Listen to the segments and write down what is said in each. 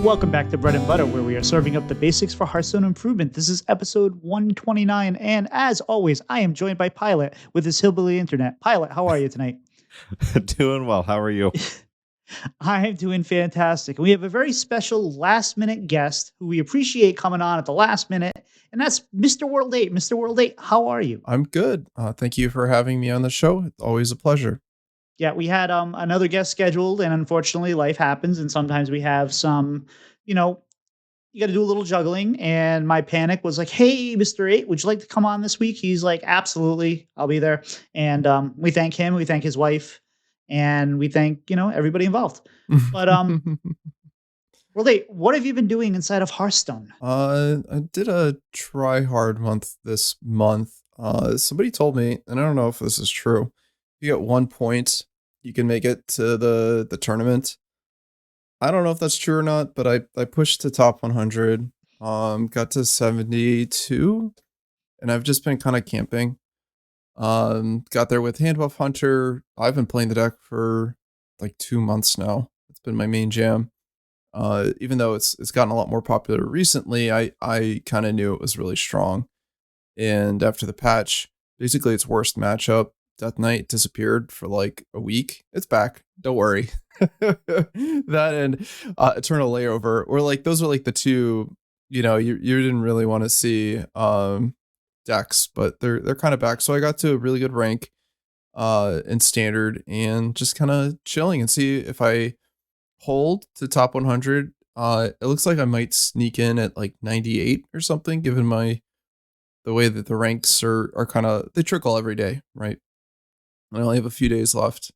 Welcome back to Bread and Butter, where we are serving up the basics for Hearthstone improvement. This is episode 129, and as always, I am joined by Pilot with his hillbilly internet. Pilot, how are you tonight? Doing well. How are you? I am doing fantastic. We have a very special last-minute guest who we appreciate coming on at the last minute, and that's Mr. World 8. Mr. World 8, how are you? I'm good. Thank you for having me on the show. It's always a pleasure. Yeah, we had another guest scheduled, and unfortunately, life happens, and sometimes we have some, you got to do a little juggling. And my panic was like, "Hey, Mr. 8, would you like to come on this week?" He's like, "Absolutely, I'll be there." And we thank him, we thank his wife, and we thank everybody involved. But World 8, what have you been doing inside of Hearthstone? I did a try hard month this month. Somebody told me, and I don't know if this is true. You get 1 point, you can make it to the tournament. I don't know if that's true or not, but I pushed to top 100, got to 72, and I've just been kind of camping. Got there with Hand Buff Hunter. I've been playing the deck for like 2 months now. It's been my main jam. Even though it's gotten a lot more popular recently, I kind of knew it was really strong. And after the patch, basically its worst matchup, Death Knight, disappeared for like a week. It's back. Don't worry. That and Eternal Layover, or like those were like the two, you didn't really want to see decks, but they're kind of back. So I got to a really good rank in standard and just kind of chilling and see if I hold to top 100. It looks like I might sneak in at like 98 or something, given the way that the ranks are kind of, they trickle every day, right? I only have a few days left.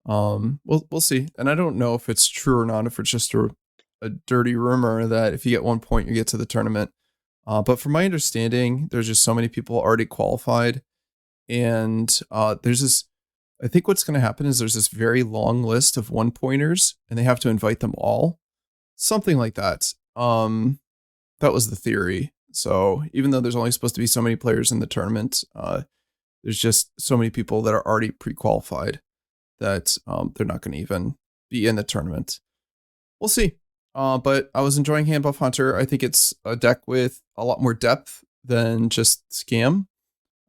We'll see. And I don't know if it's true or not, if it's just a dirty rumor that if you get 1 point, you get to the tournament. But from my understanding, there's just so many people already qualified. And there's this, I think what's going to happen is there's this very long list of 1-pointers and they have to invite them all. Something like that. That was the theory. So even though there's only supposed to be so many players in the tournament, there's just so many people that are already pre-qualified that they're not going to even be in the tournament. We'll see. But I was enjoying Hand Buff Hunter. I think it's a deck with a lot more depth than just Scam.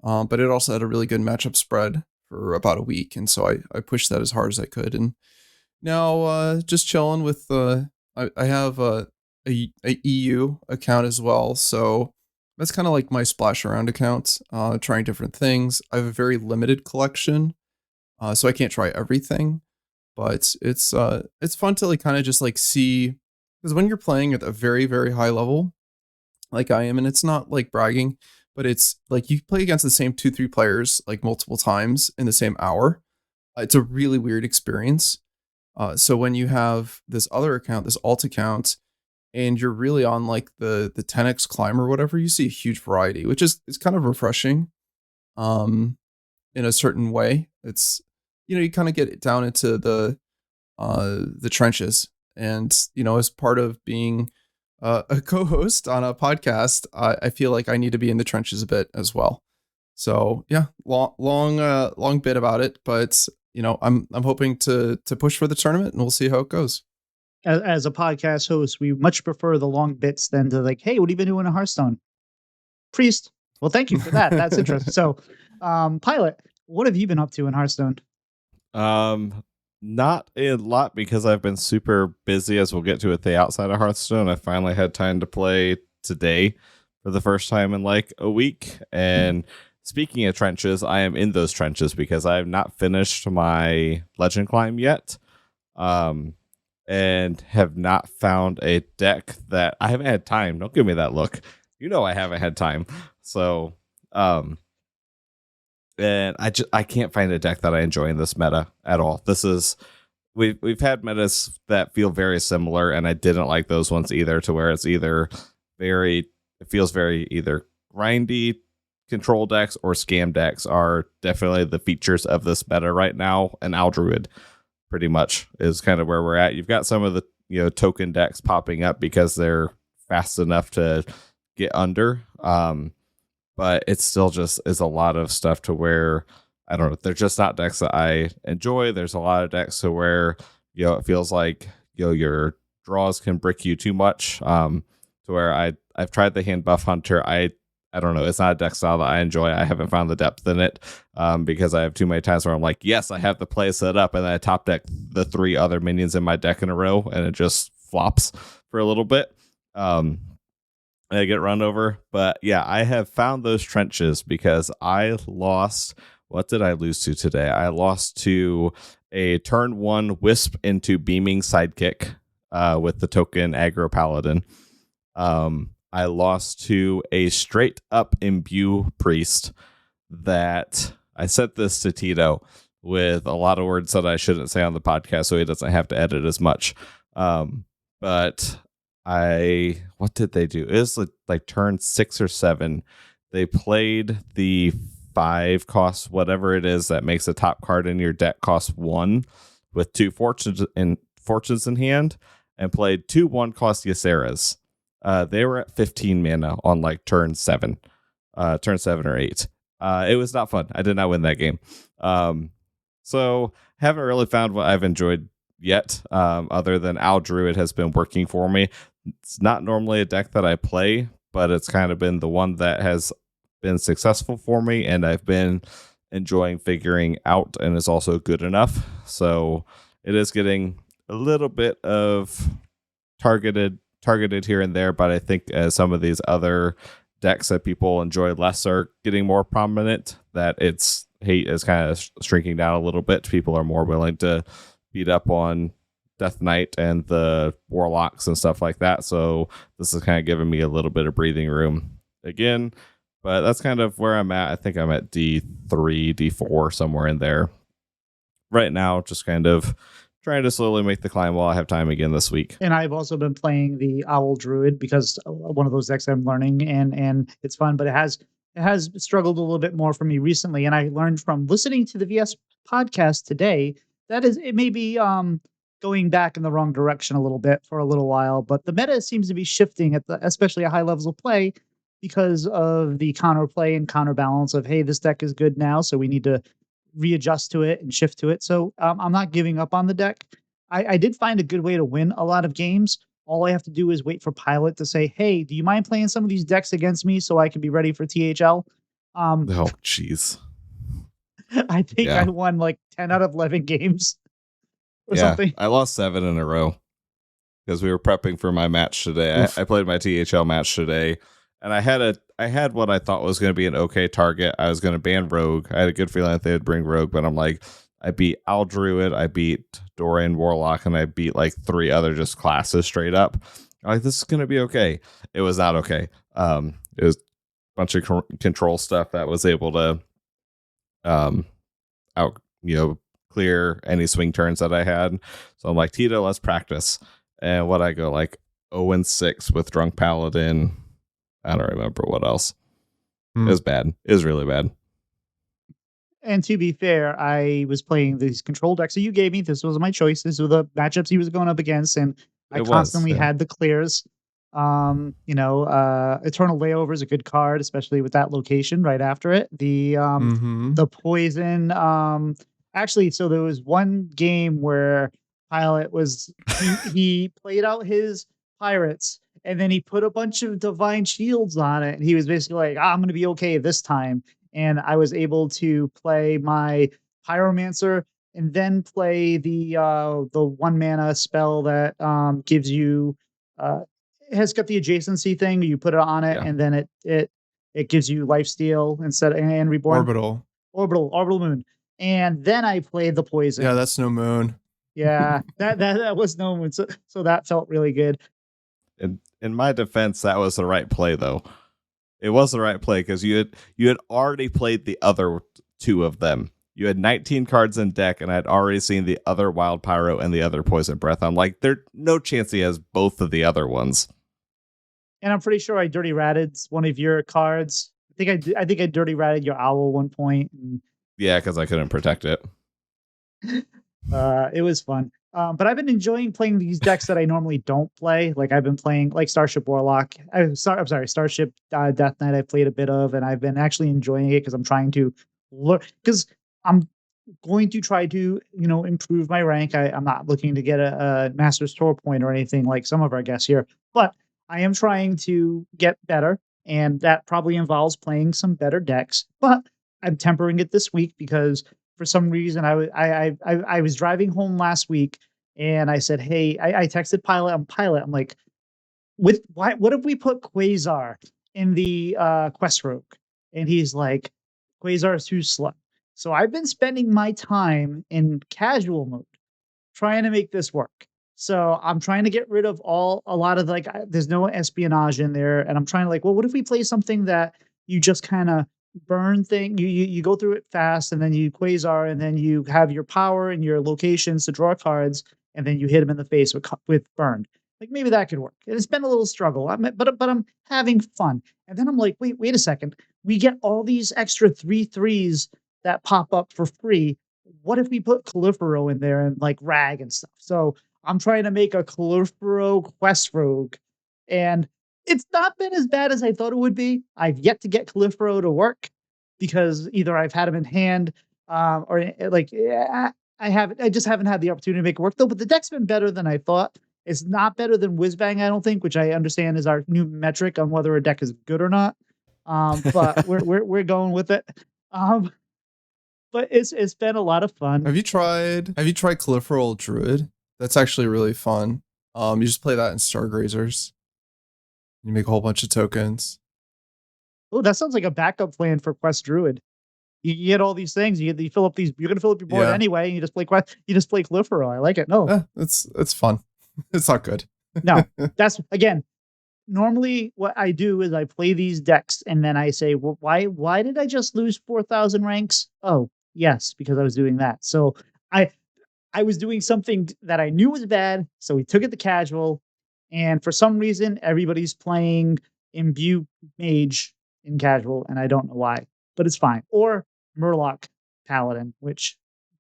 But it also had a really good matchup spread for about a week. And so I pushed that as hard as I could. And now just chilling with, I have a EU account as well. So that's kind of like my splash around account, trying different things. I have a very limited collection, so I can't try everything, but it's fun to like kind of just like see, because when you're playing at a very, very high level, like I am, and it's not like bragging, but it's like you play against the same 2-3 players like multiple times in the same hour. It's a really weird experience. So when you have this other account, this alt account, and you're really on like the 10x climb or whatever, you see a huge variety, which is kind of refreshing in a certain way. It's, you kind of get down into the trenches, and as part of being a co-host on a podcast, I feel like I need to be in the trenches a bit as well. So yeah, long bit about it, but I'm hoping to push for the tournament, and we'll see how it goes. As a podcast host, we much prefer the long bits than to like, "Hey, what have you been doing in Hearthstone?" Priest. Well, thank you for that. That's interesting. So, Pilot, what have you been up to in Hearthstone? Not a lot, because I've been super busy, as we'll get to at the outside of Hearthstone. I finally had time to play today for the first time in like a week. And speaking of trenches, I am in those trenches because I have not finished my legend climb yet. And have not found a deck that I haven't had time. Don't give me that look. I haven't had time. So, and I can't find a deck that I enjoy in this meta at all. We've had metas that feel very similar, and I didn't like those ones either, to where it's either it feels very either grindy control decks or scam decks are definitely the features of this meta right now, and Aldruid pretty much is kind of where we're at. You've got some of the token decks popping up because they're fast enough to get under. but it still just is a lot of stuff to where I don't know. They're just not decks that I enjoy. There's a lot of decks to where it feels like your draws can brick you too much. To where I've tried the hand buff hunter. I don't know. It's not a deck style that I enjoy. I haven't found the depth in it because I have too many times where I'm like, yes, I have the play set up, and then I top deck the 3 other minions in my deck in a row, and it just flops for a little bit. And I get run over. But yeah, I have found those trenches because I lost. What did I lose to today? I lost to a turn 1 Wisp into Beaming Sidekick with the token Aggro Paladin. I lost to a straight up Imbue Priest that I sent this to Tito with a lot of words that I shouldn't say on the podcast so he doesn't have to edit as much. But what did they do? It was like turn 6 or 7. They played the 5 cost, whatever it is that makes a top card in your deck cost 1 with 2 fortunes in hand, and played 2 1-cost Yaceras. They were at 15 mana on like turn 7 or 8. It was not fun. I did not win that game. So haven't really found what I've enjoyed yet, other than Owl Druid has been working for me. It's not normally a deck that I play, but it's kind of been the one that has been successful for me, and I've been enjoying figuring out, and is also good enough. So it is getting a little bit of targeted here and there, but I think as some of these other decks that people enjoy less are getting more prominent, that its hate is kind of shrinking down a little bit. People are more willing to beat up on Death Knight and the Warlocks and stuff like that. So this is kind of giving me a little bit of breathing room again. But that's kind of where I'm at. I think I'm at D3, D4, somewhere in there right now, just kind of trying to slowly make the climb while I have time again this week. And I've also been playing the Owl Druid because one of those decks I'm learning, and it's fun, but it has struggled a little bit more for me recently. And I learned from listening to the VS podcast today that it may be going back in the wrong direction a little bit for a little while, but the meta seems to be shifting especially at high levels of play because of the counterplay and counterbalance of, hey, this deck is good now, so we need to readjust to it and shift to it. So I'm not giving up on the deck. I did find a good way to win a lot of games. All I have to do is wait for Pilot to say, hey, do you mind playing some of these decks against me so I can be ready for THL? Oh, jeez. I think I won like 10 out of 11 games or something. I lost 7 in a row because we were prepping for my match today. I played my THL match today, and I had what I thought was going to be an okay target. I was going to ban Rogue. I had a good feeling that they would bring Rogue, but I'm like, I beat Owl Druid, I beat Dorian Warlock, and I beat like 3 other just classes straight up. I'm like, this is going to be okay. It was not okay. It was a bunch of control stuff that was able to clear any swing turns that I had. So I'm like, Tito, let's practice. And what I go like 0-6 with Drunk Paladin. I don't remember what else. It was bad. It was really bad. And to be fair, I was playing these control decks that you gave me. This was my choice. These were the matchups he was going up against, and I constantly had the clears. Eternal Layover is a good card, especially with that location right after it. The poison. Actually, so there was one game where Pilot was he played out his pirates, and then he put a bunch of divine shields on it, and he was basically like, I'm going to be okay this time. And I was able to play my Pyromancer and then play the 1 mana spell that gives you it has got the adjacency thing. You put it on it, and then it gives you lifesteal instead and reborn. Orbital Moon. And then I played the poison. Yeah, that's no moon. Yeah, that was no moon. So that felt really good. In my defense, that was the right play, though. It was the right play because you had already played the other 2 of them. You had 19 cards in deck, and I'd already seen the other Wild Pyro and the other Poison Breath. I'm like, there's no chance he has both of the other ones. And I'm pretty sure I dirty ratted one of your cards. I think I dirty ratted your Owl 1 point. Yeah, because I couldn't protect it. It was fun. But I've been enjoying playing these decks that I normally don't play. Like I've been playing like Starship Warlock. I'm sorry, Starship Death Knight. I played a bit of, and I've been actually enjoying it because I'm trying to learn. Because I'm going to try to improve my rank. I'm not looking to get a Master's Tour point or anything like some of our guests here, but I am trying to get better, and that probably involves playing some better decks. But I'm tempering it this week because for some reason I was driving home last week and I said, "Hey," I texted Pilot. I'm like, "With why? What if we put Quasar in the Quest Rogue?" And he's like, "Quasar is too slow." So I've been spending my time in casual mode trying to make this work. So I'm trying to get rid of a lot of like, there's no espionage in there. And I'm trying to like, well, what if we play something that you just kind of burn thing? You go through it fast and then you quasar and then you have your power and your locations to draw cards and then you hit them in the face with burn. Like maybe that could work. And it's been a little struggle, but I'm having fun. And then I'm like, wait a second. We get all these extra 3/3s that pop up for free. What if we put Califero in there and like Rag and stuff? So I'm trying to make a Califero Quest Rogue, and it's not been as bad as I thought it would be. I've yet to get Califero to work because either I've had him in hand, or like I just haven't had the opportunity to make it work though. But the deck's been better than I thought. It's not better than Whizbang, I don't think, which I understand is our new metric on whether a deck is good or not. But we're going with it. Um, but it's been a lot of fun. Have you tried Califral Druid? That's actually really fun. You just play that in Stargrazers. You make a whole bunch of tokens. Oh, that sounds like a backup plan for Quest Druid. You get all these things. You fill up these. You're gonna fill up your board Yeah. anyway. And you just play Quest. You just play Califero. I like it. No, It's fun. It's not good. no, that's again. Normally, what I do is I play these decks, and then I say, "Well, why did I just lose 4,000 ranks?" Oh, yes, because I was doing that. So I I was doing something that I knew was bad, so we took it to casual, and for some reason, everybody's playing Imbue Mage in casual, and I don't know why, but it's fine. Or Murloc Paladin, which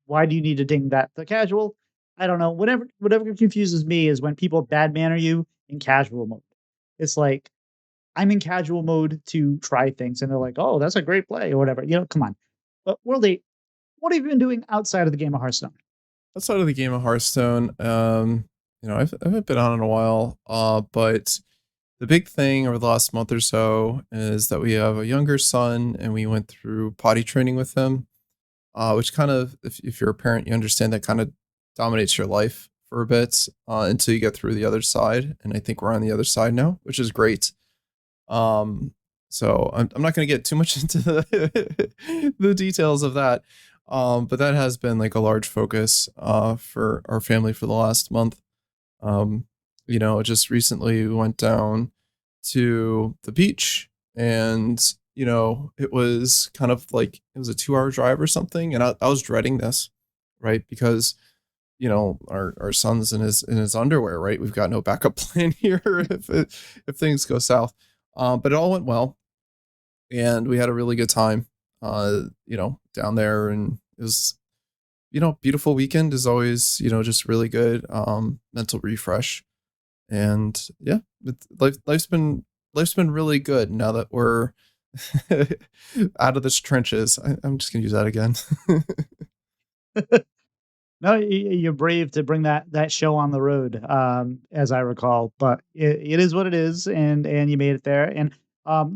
why do you need to ding that to casual? I don't know. Whatever confuses me is when people bad manner you in casual mode. It's like I'm in casual mode to try things, and they're like, "Oh, that's a great play," or whatever. Come on. But World 8, what have you been doing outside of the game of Hearthstone? Outside of the game of Hearthstone, I haven't been on in a while. But the big thing over the last month or so is that we have a younger son, and we went through potty training with him, which kind of, if you're a parent, you understand that kind of dominates your life for a bit until you get through the other side. And I think we're on the other side now, which is great. Um, so I'm not going to get too much into the details of that. But that has been like a large focus for our family for the last month. Just recently we went down to the beach, and it was kind of like it was a 2-hour drive or something, and I was dreading this, right? Because our son's in his underwear, right? We've got no backup plan here if things go south. But it all went well, and we had a really good time down there, and it was beautiful weekend is always just really good mental refresh. And yeah, life's been really good now that we're out of the trenches. I'm just gonna use that again. No, you're brave to bring that show on the road, as I recall. But it is what it is, and you made it there. And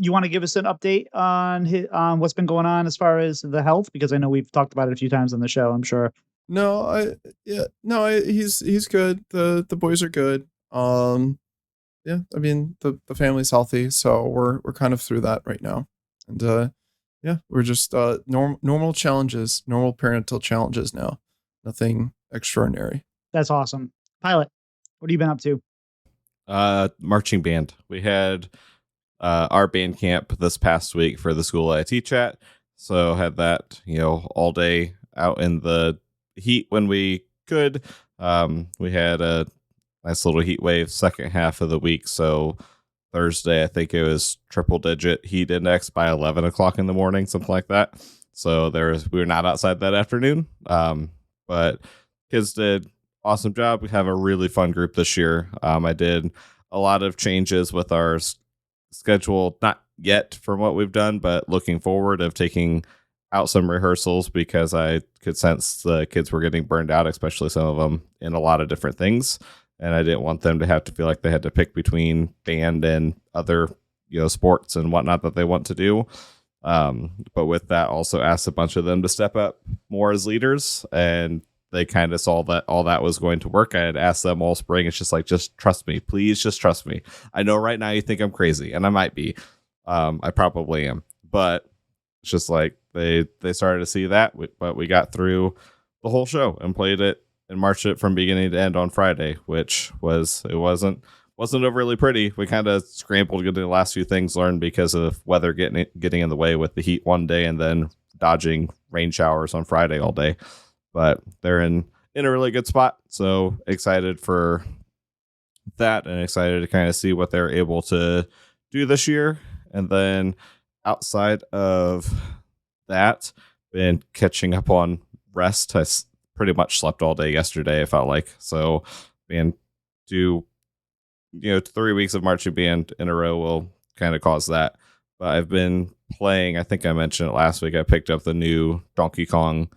you want to give us an update on what's been going on as far as the health, because I know we've talked about it a few times on the show. I'm sure. No, he's good. The boys are good. Yeah, I mean the family's healthy, so we're kind of through that right now. And yeah, we're just normal challenges, normal parental challenges now. Nothing extraordinary. That's awesome. Pilot, what have you been up to? Marching band. We had our band camp this past week for the school I teach at. So had that, all day out in the heat when we could. We had a nice little heat wave second half of the week. So Thursday, I think it was triple digit heat index by 11 o'clock in the morning, something like that. So we were not outside that afternoon. But kids did awesome job. We have a really fun group this year. I did a lot of changes with our schedule, not yet from what we've done, but looking forward of taking out some rehearsals because I could sense the kids were getting burned out, especially some of them in a lot of different things. And I didn't want them to have to feel like they had to pick between band and other, sports and whatnot that they want to do. But with that, also asked a bunch of them to step up more as leaders, and they kind of saw that all that was going to work. I had asked them all spring. It's just like, just trust me, please, just trust me. I know right now you think I'm crazy, and I might be. I probably am, but it's just like they started to see that. But we got through the whole show and played it and marched it from beginning to end on Friday, which wasn't overly pretty. We kind of scrambled getting the last few things learned because of weather getting in the way with the heat one day and then dodging rain showers on Friday all day. But they're in a really good spot. So excited for that and excited to kind of see what they're able to do this year. And then outside of that, been catching up on rest. I pretty much slept all day yesterday, I felt like. So being do 3 weeks of marching band in a row will kind of cause that. But I've been playing, I think I mentioned it last week, I picked up the new Donkey Kong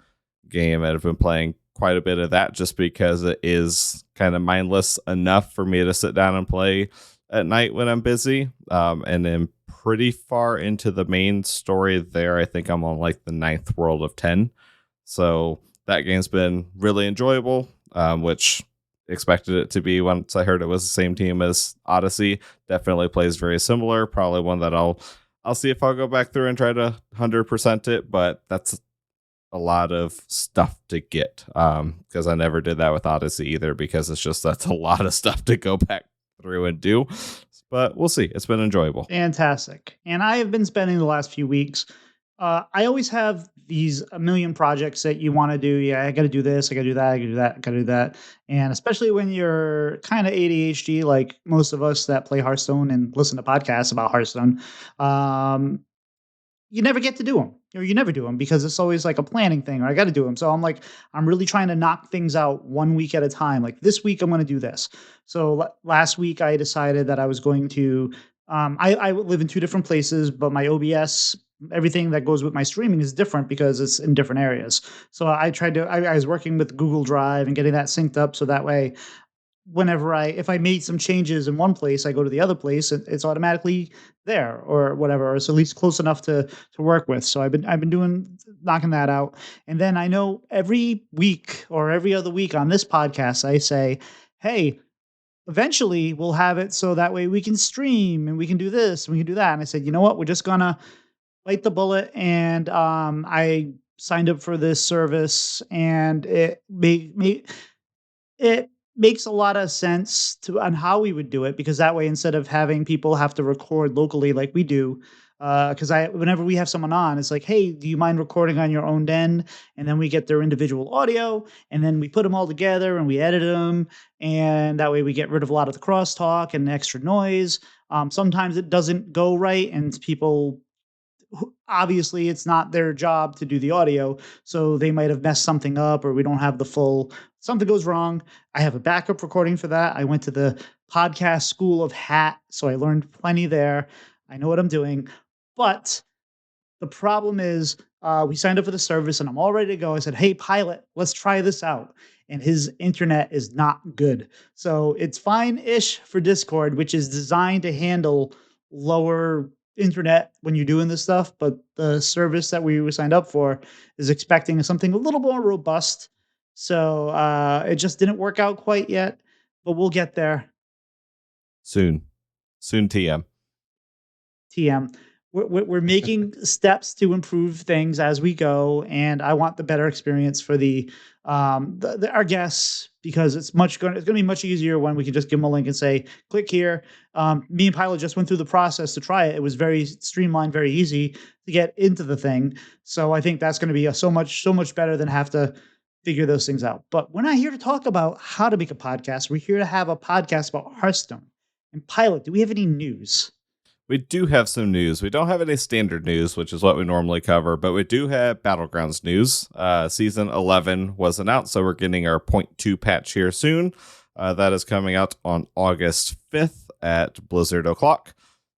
game and I've been playing quite a bit of that just because it is kind of mindless enough for me to sit down and play at night when I'm busy. And then pretty far into the main story there. I think I'm on like the 9th world of 10. So that game's been really enjoyable, which expected it to be once I heard it was the same team as Odyssey. Definitely plays very similar. Probably one that I'll see if I'll go back through and try to 100% it, but that's a lot of stuff to get because I never did that with Odyssey either because that's a lot of stuff to go back through and do. But we'll see. It's been enjoyable. Fantastic. And I have been spending the last few weeks. I always have these a million projects that you want to do. Yeah, I got to do this. I got to do that. I got to do that. I got to do that. And especially when you're kind of ADHD, like most of us that play Hearthstone and listen to podcasts about Hearthstone, you never get to do them, or you never do them because it's always like a planning thing, or I got to do them. So I'm really trying to knock things out 1 week at a time. Like this week, I'm going to do this. So last week, I decided that I was going to. I live in two different places, but my OBS, everything that goes with my streaming is different because it's in different areas. So I was working with Google Drive and getting that synced up so that way if I made some changes in one place, I go to the other place, it's automatically there or whatever, or it's at least close enough to work with. So I've been doing knocking that out. And then I know every week or every other week on this podcast, I say, hey, eventually we'll have it so that way we can stream and we can do this and we can do that. And I said, you know what, we're just gonna bite the bullet. And I signed up for this service and it makes a lot of sense to on how we would do it because that way, instead of having people have to record locally like we do, because I whenever we have someone on, it's like, hey, do you mind recording on your own end? And then we get their individual audio, and then we put them all together and we edit them, and that way we get rid of a lot of the crosstalk and the extra noise. Sometimes it doesn't go right, and people obviously it's not their job to do the audio, so they might have messed something up or we don't have the full something goes wrong. I have a backup recording for that. I went to the podcast school of hat, so I learned plenty there. I know what I'm doing. But the problem is, we signed up for the service and I'm all ready to go. I said, hey, pilot, let's try this out. And his internet is not good. So it's fine ish for Discord, which is designed to handle lower internet when you're doing this stuff. But the service that we were signed up for is expecting something a little more robust. So it just didn't work out quite yet, but we'll get there. Soon, TM. TM. We're making steps to improve things as we go, and I want the better experience for our guests because it's going to be much easier when we can just give them a link and say, click here. Me and Pilot just went through the process to try it. It was very streamlined, very easy to get into the thing. So I think that's going to be so much better than have to figure those things out. But we're not here to talk about how to make a podcast. We're here to have a podcast about Hearthstone. And Pilot, do we have any news? We do have some news. We don't have any standard news, which is what we normally cover, but we do have Battlegrounds news. Season 11 was announced, so we're getting our point 2 patch here soon. That is coming out on August 5th at Blizzard o'clock.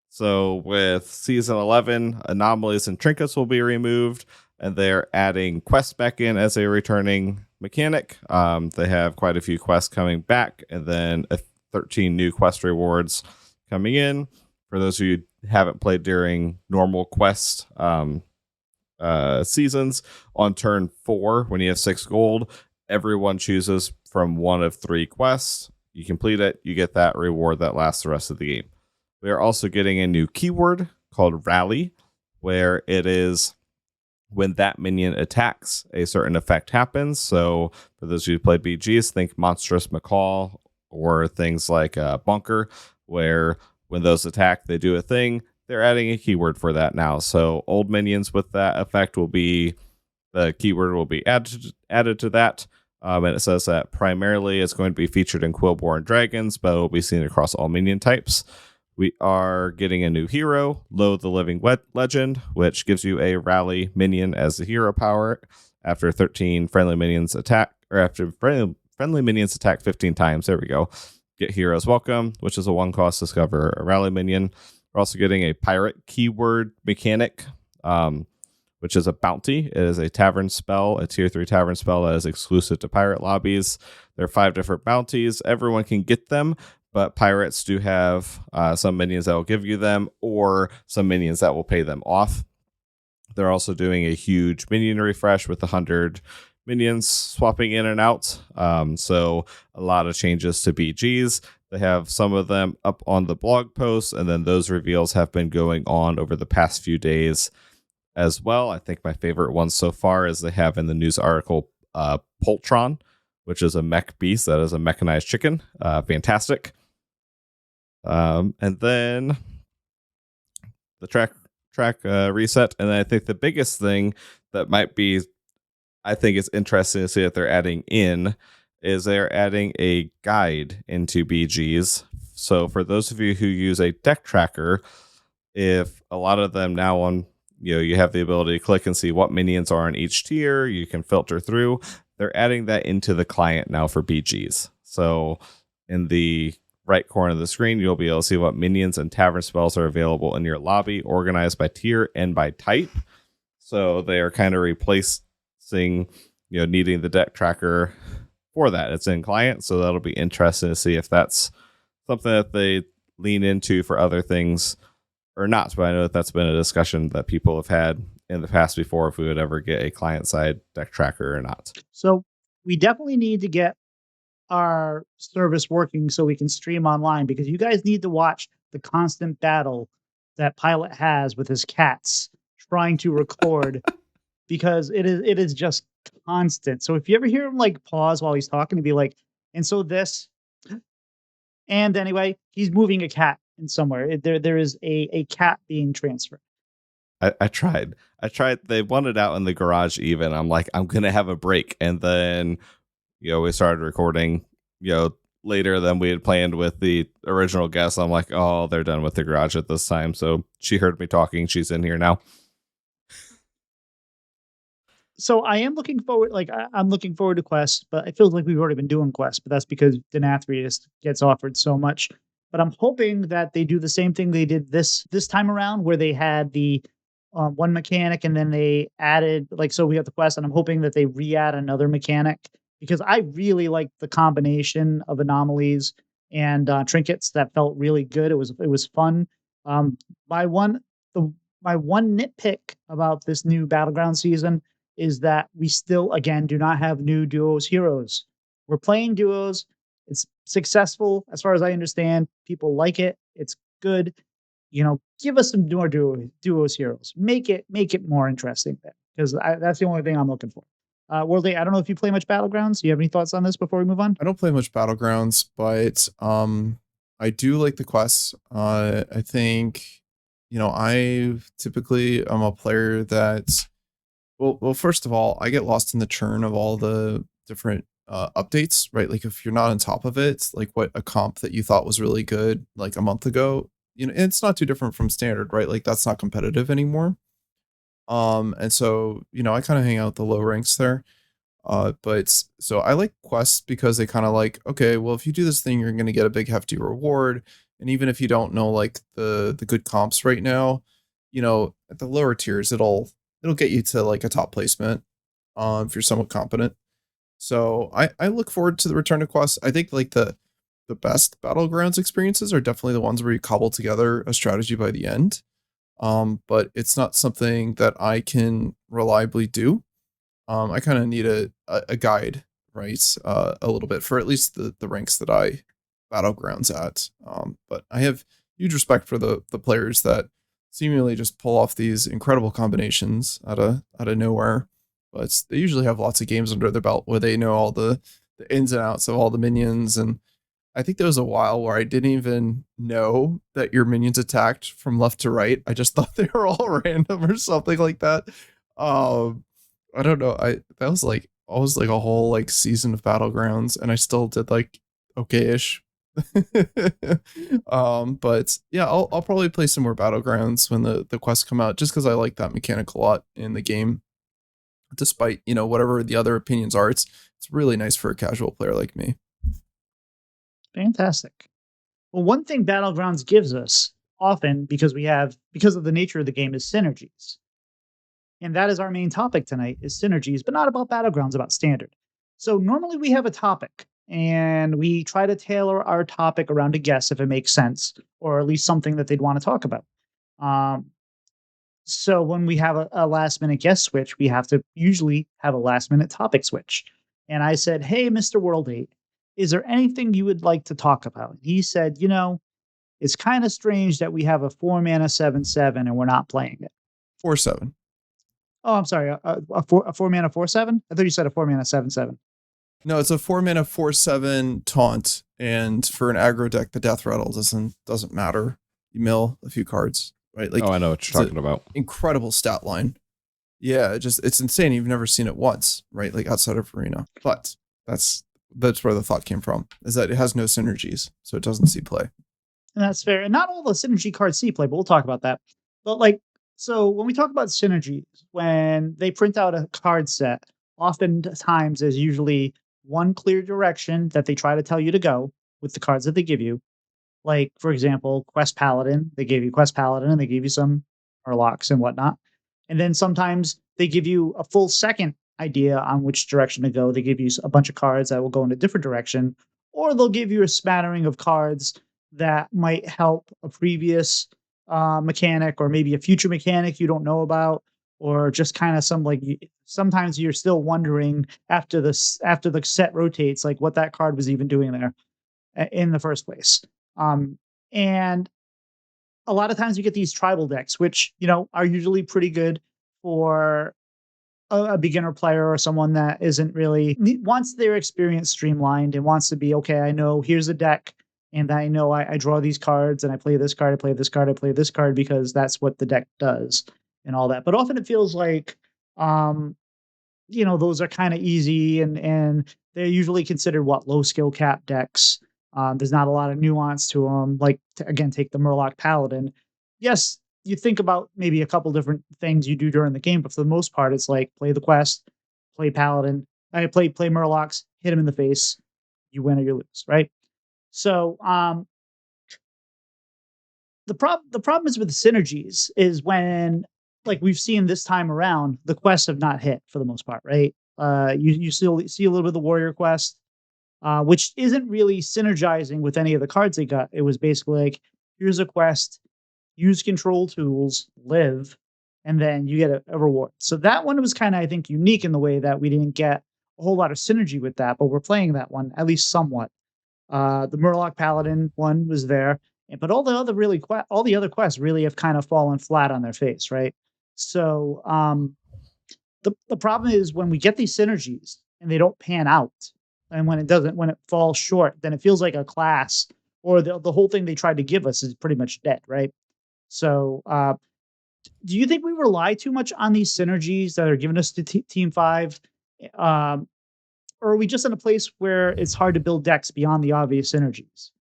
So with Season 11, anomalies and trinkets will be removed, and they're adding quests back in as a returning mechanic. They have quite a few quests coming back, and then 13 new quest rewards coming in. For those of you who haven't played during normal quest seasons, on turn 4, when you have 6 gold, everyone chooses from one of 3 quests. You complete it, you get that reward that lasts the rest of the game. We are also getting a new keyword called Rally, where it is when that minion attacks, a certain effect happens. So for those of you who played BGs, think Monstrous Macaw or things like Bunker, where when those attack, they do a thing. They're adding a keyword for that now. So old minions with that effect the keyword will be added to that. And it says that primarily it's going to be featured in Quillborn Dragons, but it will be seen across all minion types. We are getting a new hero, Loathe the Living Legend, which gives you a rally minion as the hero power after 13 friendly minions attack, or after friendly minions attack 15 times. There we go. Get Heroes Welcome, which is a 1-cost discover a rally minion. We're also getting a pirate keyword mechanic, which is a bounty. It is a tavern spell, a tier 3 tavern spell that is exclusive to pirate lobbies. There are 5 different bounties. Everyone can get them, but pirates do have some minions that will give you them, or some minions that will pay them off. They're also doing a huge minion refresh with 100 minions swapping in and out. So a lot of changes to BGs. They have some of them up on the blog posts, and then those reveals have been going on over the past few days as well. I think my favorite one so far is they have in the news article Poltron, which is a mech beast that is a mechanized chicken. Fantastic. And then the track reset. And I think the biggest thing that I think it's interesting to see that they're adding in is they're adding a guide into BGs. So for those of you who use a deck tracker, if a lot of them now on, you have the ability to click and see what minions are in each tier, you can filter through. They're adding that into the client now for BGs. So in the right corner of the screen, you'll be able to see what minions and tavern spells are available in your lobby, organized by tier and by type. So they are kind of replacing, needing the deck tracker for that. It's in client, so that'll be interesting to see if that's something that they lean into for other things or not. But I know that's been a discussion that people have had in the past before, if we would ever get a client-side deck tracker or not. So we definitely need to get our service working so we can stream online, because you guys need to watch the constant battle that Pilot has with his cats trying to record because it is just constant. So if you ever hear him like pause while he's talking and be like, and so this, and anyway, he's moving a cat in somewhere. There is a cat being transferred. I tried. They wanted out in the garage even. I'm like, I'm going to have a break. And then, we started recording, later than we had planned with the original guest. I'm like, oh, they're done with the garage at this time. So she heard me talking. She's in here now. So I am looking forward, I'm looking forward to quests, but it feels like we've already been doing quests, but that's because Denathrius gets offered so much. But I'm hoping that they do the same thing they did this time around, where they had the one mechanic and then they added, so we have the quest, and I'm hoping that they re-add another mechanic, because I really liked the combination of anomalies and trinkets. That felt really good. It was fun. My one nitpick about this new Battleground season is that we still, again, do not have new duos heroes. We're playing duos. It's successful as far as I understand. People like it. It's good. Give us some more duos heroes. Make it more interesting there, because that's the only thing I'm looking for. Worldy, I don't know if you play much Battlegrounds. Do you have any thoughts on this before we move on? I don't play much Battlegrounds, but I do like the quests. I think, I typically am a player that, well, first of all, I get lost in the churn of all the different updates, right? Like if you're not on top of it, like what a comp that you thought was really good like a month ago it's not too different from standard, right? Like that's not competitive anymore. And so, I kind of hang out the low ranks there. But so I like quests because they kind of like, okay, well, if you do this thing, you're going to get a big hefty reward. And even if you don't know like the good comps right now, at the lower tiers, it'll get you to like a top placement, if you're somewhat competent. So I look forward to the return to quests. I think like the best battlegrounds experiences are definitely the ones where you cobble together a strategy by the end. But it's not something that I can reliably do. I kind of need a guide, right? A little bit for at least the ranks that I battlegrounds at. But I have huge respect for the players that seemingly just pull off these incredible combinations out of nowhere. But they usually have lots of games under their belt where they know all the ins and outs of all the minions. And I think there was a while where I didn't even know that your minions attacked from left to right. I just thought they were all random or something like that. Um, I don't know. That was like almost like a whole like season of Battlegrounds, and I still did like okay-ish. But yeah, I'll probably play some more Battlegrounds when the quests come out, just because I like that mechanic a lot in the game. Despite whatever the other opinions are, it's really nice for a casual player like me. Fantastic. Well, one thing Battlegrounds gives us often because of the nature of the game is synergies. And that is our main topic tonight is synergies, but not about Battlegrounds, about standard. So normally we have a topic and we try to tailor our topic around a guest if it makes sense, or at least something that they'd want to talk about. Um, so when we have a last minute guest switch, we have to usually have a last minute topic switch. And I said, "Hey, Mr. World 8, is there anything you would like to talk about?" He said, it's kind of strange that we have a 4 mana 7/7 and we're not playing it. 4/7. Oh, I'm sorry. A four mana 4/7. I thought you said a 4 mana 7/7. No, it's a 4 mana 4/7 taunt, and for an aggro deck, the death rattle doesn't matter. You mill a few cards, right? Like, Oh, I know what it's you're an talking about. incredible stat line. Yeah, it's insane. You've never seen it once, right? Like outside of arena. But that's where the thought came from, is that it has no synergies, so it doesn't see play. And that's fair. And not all the synergy cards see play, but we'll talk about that. But so when we talk about synergies, when they print out a card set, oftentimes there's usually one clear direction that they try to tell you to go with the cards that they give you. Like, for example, Quest Paladin, they gave you Quest Paladin and they gave you some Murlocs and whatnot. And then sometimes they give you a full second idea on which direction to go. They give you a bunch of cards that will go in a different direction, or they'll give you a smattering of cards that might help a previous mechanic or maybe a future mechanic you don't know about, or just kind of sometimes you're still wondering after the set rotates, like what that card was even doing there in the first place. And a lot of times you get these tribal decks, which are usually pretty good for a beginner player or someone that isn't really wants their experience streamlined and wants to be okay. I know here's a deck, and I know I draw these cards, and I play this card, I play this card, I play this card because that's what the deck does, and all that. But often it feels like, um, those are kind of easy, and they're usually considered low skill cap decks. There's not a lot of nuance to them. Like again, take the Murloc Paladin. Yes, you think about maybe a couple different things you do during the game, but for the most part, it's like play the quest, play Paladin, I play Murlocs, hit him in the face, you win or you lose, right? So the problem is with the synergies is when, like we've seen this time around, the quests have not hit for the most part, right? You still see a little bit of the warrior quest, which isn't really synergizing with any of the cards they got. It was basically like, here's a quest, use control tools, live, and then you get a reward. So that one was kind of, I think, unique in the way that we didn't get a whole lot of synergy with that, but we're playing that one at least somewhat. The Murloc Paladin one was there, but all the other quests really have kind of fallen flat on their face, right? So the problem is when we get these synergies and they don't pan out, and when it falls short, then it feels like a class or the whole thing they tried to give us is pretty much dead, right? So, do you think we rely too much on these synergies that are given us to Team Five, um, or are we just in a place where it's hard to build decks beyond the obvious synergies?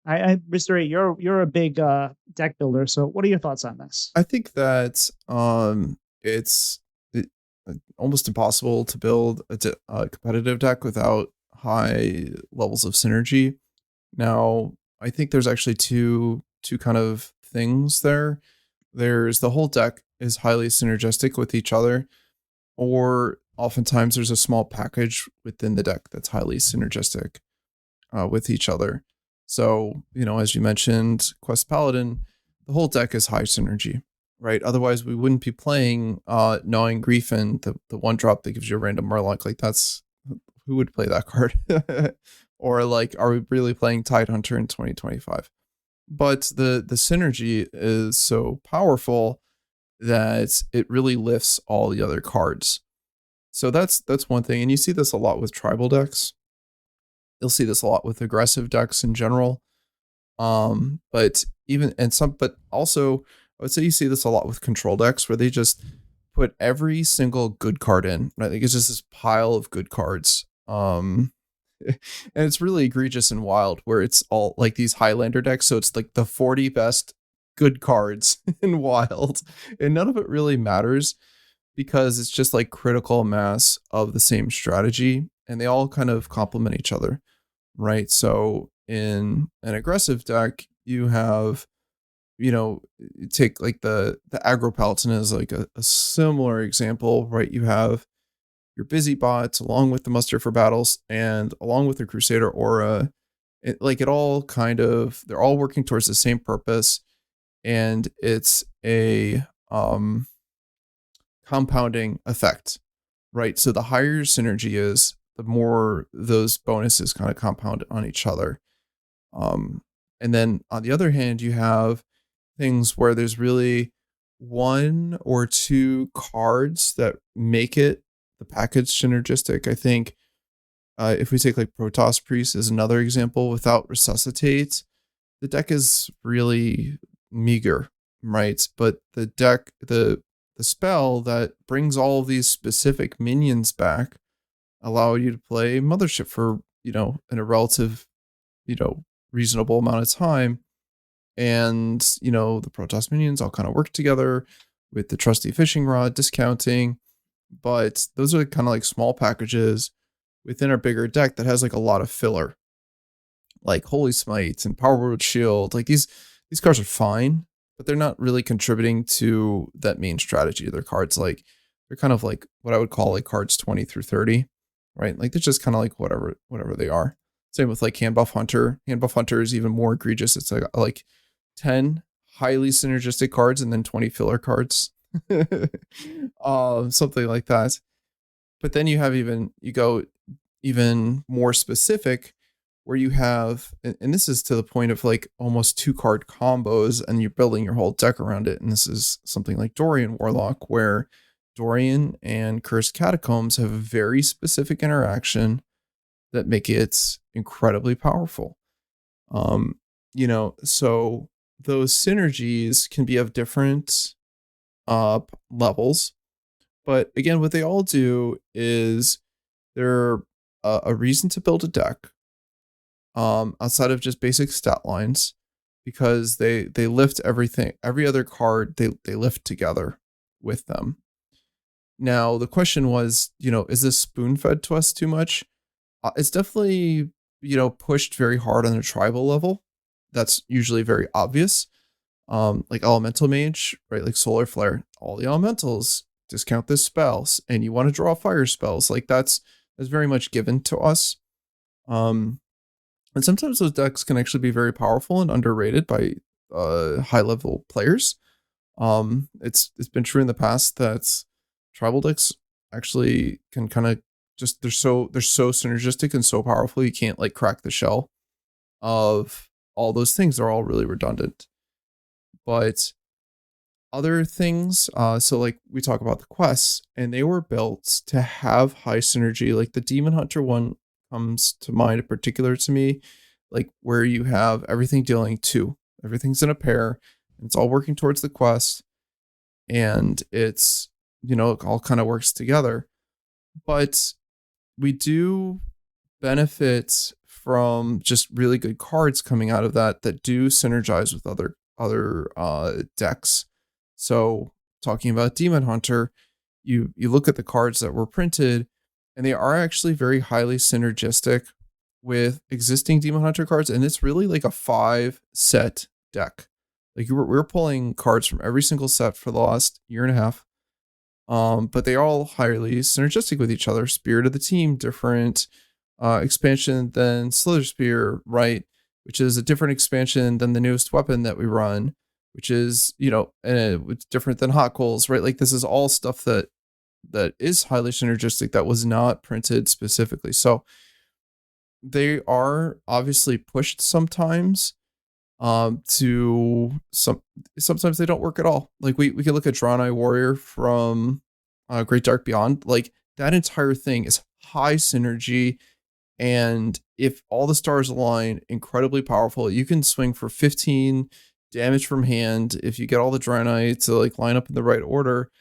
Mr. A, you're a big deck builder. So what are your thoughts on this? I think that it's almost impossible to build a competitive deck without high levels of synergy. Now, I think there's actually two kind of things there. There's the whole deck is highly synergistic with each other, or oftentimes there's a small package within the deck that's highly synergistic with each other. So, as you mentioned, Quest Paladin, the whole deck is high synergy, right? Otherwise, we wouldn't be playing Gnawing Griefin, the one drop that gives you a random Murloc. Like, that's who would play that card? Or like, are we really playing Tidehunter in 2025? But the synergy is so powerful that it really lifts all the other cards. So that's one thing, and you see this a lot with tribal decks. You'll see this a lot with aggressive decks in general. But but also I would say you see this a lot with control decks where they just put every single good card in. Right? Like it's just this pile of good cards. And it's really egregious and wild where it's all like these Highlander decks. So it's like the 40 best good cards in wild. And none of it really matters because it's just like critical mass of the same strategy and they all kind of complement each other. Right. So in an aggressive deck, you have, you take like the aggro paladin is like a similar example, right? You have your busy bots along with the muster for battles and along with the crusader aura. It all kind of, they're all working towards the same purpose, and it's a compounding effect, right? So the higher your synergy is, the more those bonuses kind of compound on each other. And then on the other hand, you have things where there's really one or two cards that make it the package synergistic. I think if we take like Protoss Priest as another example, without Resuscitate, the deck is really meager, right? But the spell that brings all of these specific minions back allow you to play Mothership for, in a relative, reasonable amount of time. And, the Protoss minions all kind of work together with the trusty fishing rod discounting. But those are kind of like small packages within our bigger deck that has like a lot of filler, like Holy Smite and Power Word Shield. Like these cards are fine, but they're not really contributing to that main strategy. They're cards like, they're kind of like what I would call like cards 20 through 30, right? Like they're just kind of like whatever they are. Same with like Hand Buff Hunter. Hand Buff Hunter is even more egregious. It's like 10 highly synergistic cards and then 20 filler cards. Something like that. But then you go even more specific where you have, and this is to the point of like almost 2 card combos and you're building your whole deck around it. And this is something like Dorian Warlock, where Dorian and Cursed Catacombs have a very specific interaction that make it incredibly powerful. So those synergies can be of different levels, but again, what they all do is they're a reason to build a deck outside of just basic stat lines, because they lift everything, every other card they lift together with them. Now the question was, is this spoon fed to us too much? It's definitely, pushed very hard on a tribal level. That's usually very obvious. Like Elemental Mage, right? Like Solar Flare, all the elementals discount this spells, and you want to draw fire spells. Like that's very much given to us. And sometimes those decks can actually be very powerful and underrated by high level players. It's been true in the past that tribal decks actually can kind of just, they're so synergistic and so powerful, you can't like crack the shell of all those things. They're all really redundant. But other things, so like we talk about the quests, and they were built to have high synergy. Like the Demon Hunter one comes to mind in particular to me, like where you have everything dealing 2, everything's in a pair, and it's all working towards the quest, and it's, it all kind of works together. But we do benefit from just really good cards coming out of that that do synergize with other decks. So talking about Demon Hunter, you look at the cards that were printed, and they are actually very highly synergistic with existing Demon Hunter cards, and it's really like a 5 set deck. Like we're pulling cards from every single set for the last year and a half. But they are all highly synergistic with each other. Spirit of the Team, different expansion than Slither Spear, right? Which is a different expansion than the newest weapon that we run, which is, it's different than Hot Coals, right? Like this is all stuff that is highly synergistic that was not printed specifically. So they are obviously pushed sometimes to sometimes they don't work at all. Like we can look at Drawn Eye Warrior from Great Dark Beyond. Like that entire thing is high synergy, and if all the stars align, incredibly powerful. You can swing for 15 damage from hand if you get all the Drawn Eye to like line up in the right order.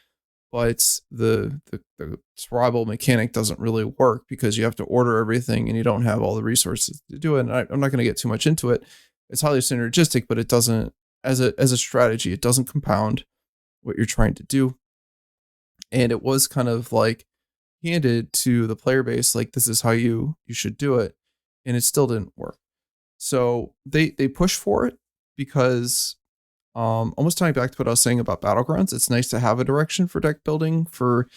But the tribal mechanic doesn't really work because you have to order everything and you don't have all the resources to do it. And I'm not going to get too much into it. It's highly synergistic, but it doesn't, as a strategy, it doesn't compound what you're trying to do. And it was kind of like handed to the player base, like this is how you should do it, and it still didn't work. So they push for it because almost tying back to what I was saying about battlegrounds, it's nice to have a direction for deck building. For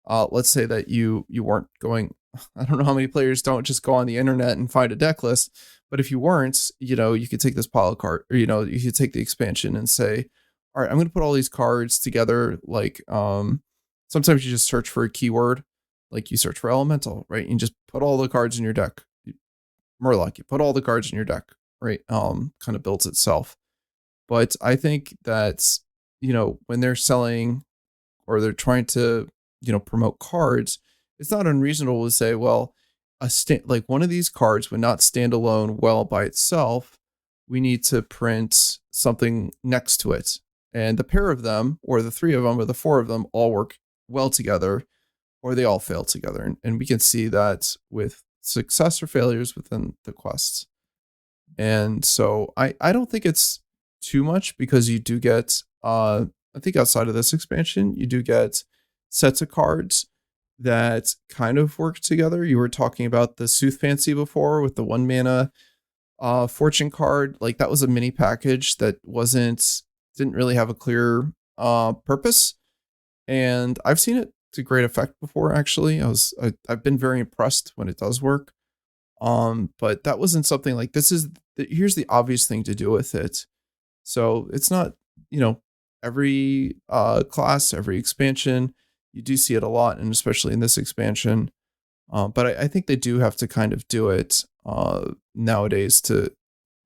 let's say that you weren't going, I don't know how many players don't just go on the internet and find a deck list, but if you weren't, you could take this pile of card, or you could take the expansion and say, all right, I'm going to put all these cards together. Like sometimes you just search for a keyword, like you search for elemental, right? And just put all the cards in your deck. Murloc, you put all the cards in your deck, right? Kind of builds itself. But I think that, when they're selling or they're trying to, promote cards, it's not unreasonable to say, well, like one of these cards would not stand alone well by itself. We need to print something next to it. And the pair of them, or the 3 of them, or the 4 of them all work well together, or they all fail together. And we can see that with success or failures within the quests. And so I don't think it's too much, because you do get, I think outside of this expansion, you do get sets of cards that kind of work together. You were talking about the Sooth Fancy before with the 1 mana fortune card. Like that was a mini package that didn't really have a clear purpose. And I've seen it to great effect before, actually. I've been very impressed when it does work. But that wasn't something like here's the obvious thing to do with it. So it's not, every class, every expansion, you do see it a lot, and especially in this expansion. But I think they do have to kind of do it nowadays to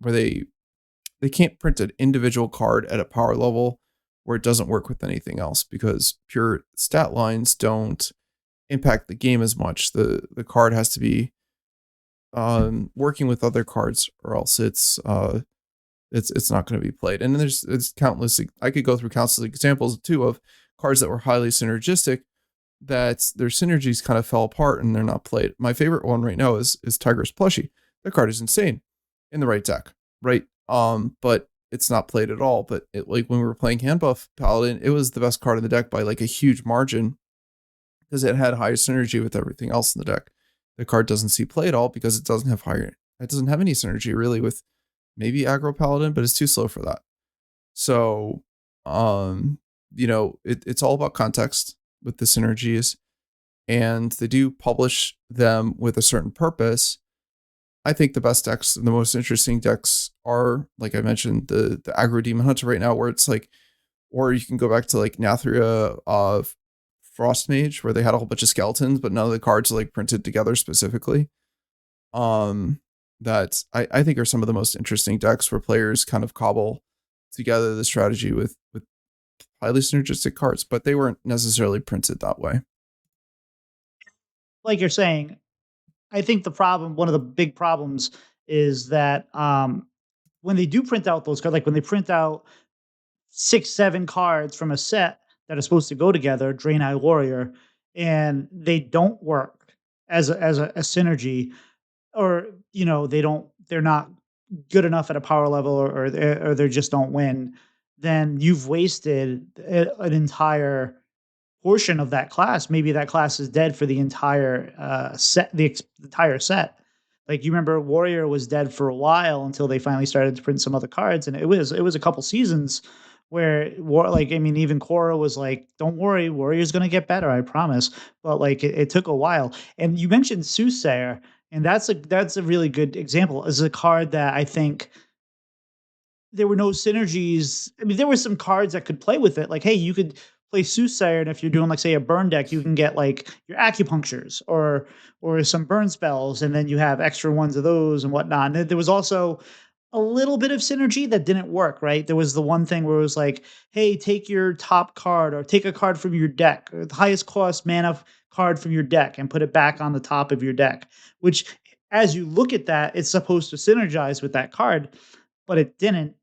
where they can't print an individual card at a power level where it doesn't work with anything else, because pure stat lines don't impact the game as much. The card has to be working with other cards, or else it's not going to be played. And then there's countless. I could go through countless examples too of cards that were highly synergistic, that their synergies kind of fell apart and they're not played. My favorite one right now is Tiger's Plushie. That card is insane in the right deck, right? But it's not played at all. But like when we were playing Handbuff Paladin, it was the best card in the deck by like a huge margin, because it had high synergy with everything else in the deck. The card doesn't see play at all because it doesn't have any synergy really with maybe Aggro Paladin, but it's too slow for that. So, it's all about context with the synergies, and they do publish them with a certain purpose. I think the best decks and the most interesting decks are, like I mentioned, the Aggro Demon Hunter right now, where it's like, or you can go back to like Nathria of Frost Mage, where they had a whole bunch of skeletons, but none of the cards are like printed together specifically. That I think are some of the most interesting decks, where players kind of cobble together the strategy with highly synergistic cards, but they weren't necessarily printed that way. Like you're saying, I think one of the big problems is that when they do print out those cards, like when they print out 6, 7 cards from a set that are supposed to go together, Drain Eye Warrior, and they don't work as a synergy. or they're not good enough at a power level, or they just don't win, then you've wasted an entire portion of that class. Maybe that class is dead for the entire entire set. Like, you remember Warrior was dead for a while until they finally started to print some other cards, and it was a couple seasons where I mean, even Cora was like, "Don't worry, Warrior's gonna get better, I promise." But like, it took a while. And you mentioned Soothsayer, and that's a really good example. Is a card that I think there were no synergies. I mean, there were some cards that could play with it. Like, hey, you could play Soothsayer, and if you're doing, like, say, a burn deck, you can get like your acupunctures or some burn spells, and then you have extra ones of those and whatnot. And there was also a little bit of synergy that didn't work, right? There was the one thing where it was like, hey, take your top card or take a card from your deck, or the highest cost mana card from your deck, and put it back on the top of your deck, which, as you look at that, it's supposed to synergize with that card, but it didn't.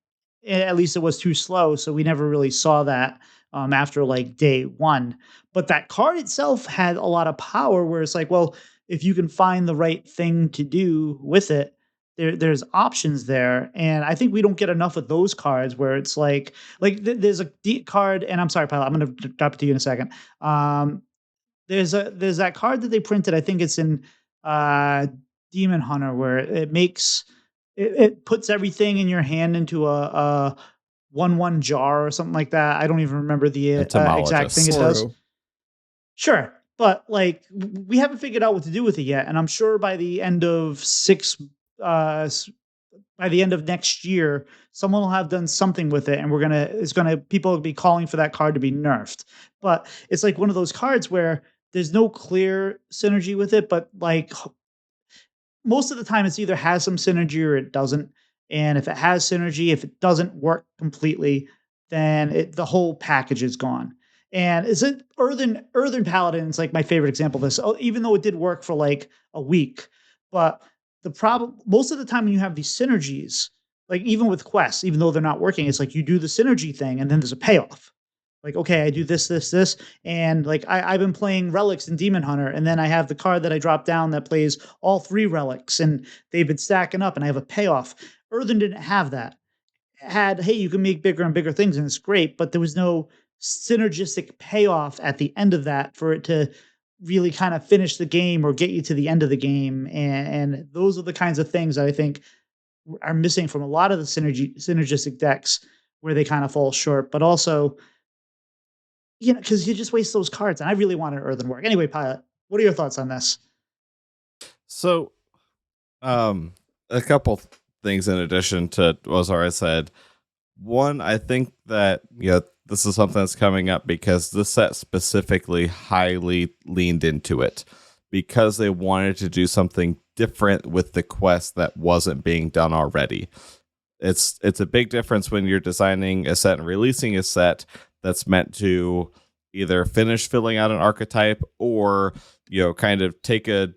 At least it was too slow, so we never really saw that after like day one. But that card itself had a lot of power, where it's like, well, if you can find the right thing to do with it, there's options there. And I think we don't get enough of those cards where it's there's a deep card, and I'm sorry, Pilot, I'm going to drop it to you in a second. There's that card that they printed. I think it's in uh, Demon Hunter, where it puts everything in your hand into a 1/1 jar or something like that. I don't even remember the exact thing it Entomologist. does. Oro. Sure, but like, we haven't figured out what to do with it yet, and I'm sure uh, s- by the end of next year, someone will have done something with it, and it's gonna people will be calling for that card to be nerfed. But it's like one of those cards where there's no clear synergy with it, but like, most of the time it's either has some synergy or it doesn't. And if it has synergy, if it doesn't work completely, then the whole package is gone. And is it Earthen Paladin's like my favorite example of this. Oh, even though it did work for like a week, but the problem most of the time when you have these synergies, like even with quests, even though they're not working, it's like you do the synergy thing and then there's a payoff. Like, okay, I do this, and like I've been playing relics in Demon Hunter, and then I have the card that I drop down that plays all three relics, and they've been stacking up, and I have a payoff. Earthen didn't have that. It had, hey, you can make bigger and bigger things, and it's great, but there was no synergistic payoff at the end of that for it to really kind of finish the game or get you to the end of the game. And those are the kinds of things that I think are missing from a lot of the synergistic decks, where they kind of fall short. But also, because you just waste those cards, and I really wanted Earthen work. Anyway, Pilot, what are your thoughts on this? So, a couple things in addition to what I said. One, I think that this is something that's coming up because the set specifically highly leaned into it because they wanted to do something different with the quest that wasn't being done already. It's a big difference when you're designing a set and releasing a set that's meant to either finish filling out an archetype or kind of take a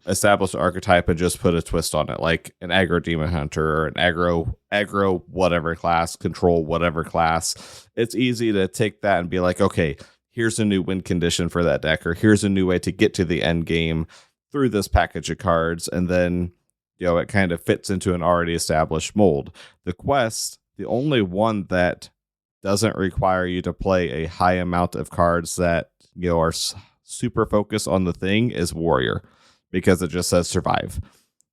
established archetype and just put a twist on it, like an aggro demon hunter or an aggro whatever class, control whatever class. It's easy to take that and be like, okay, here's a new win condition for that deck, or here's a new way to get to the end game through this package of cards, and then it kind of fits into an already established mold. The quest, the only one that doesn't require you to play a high amount of cards that are super focused on the thing, is Warrior, because it just says survive.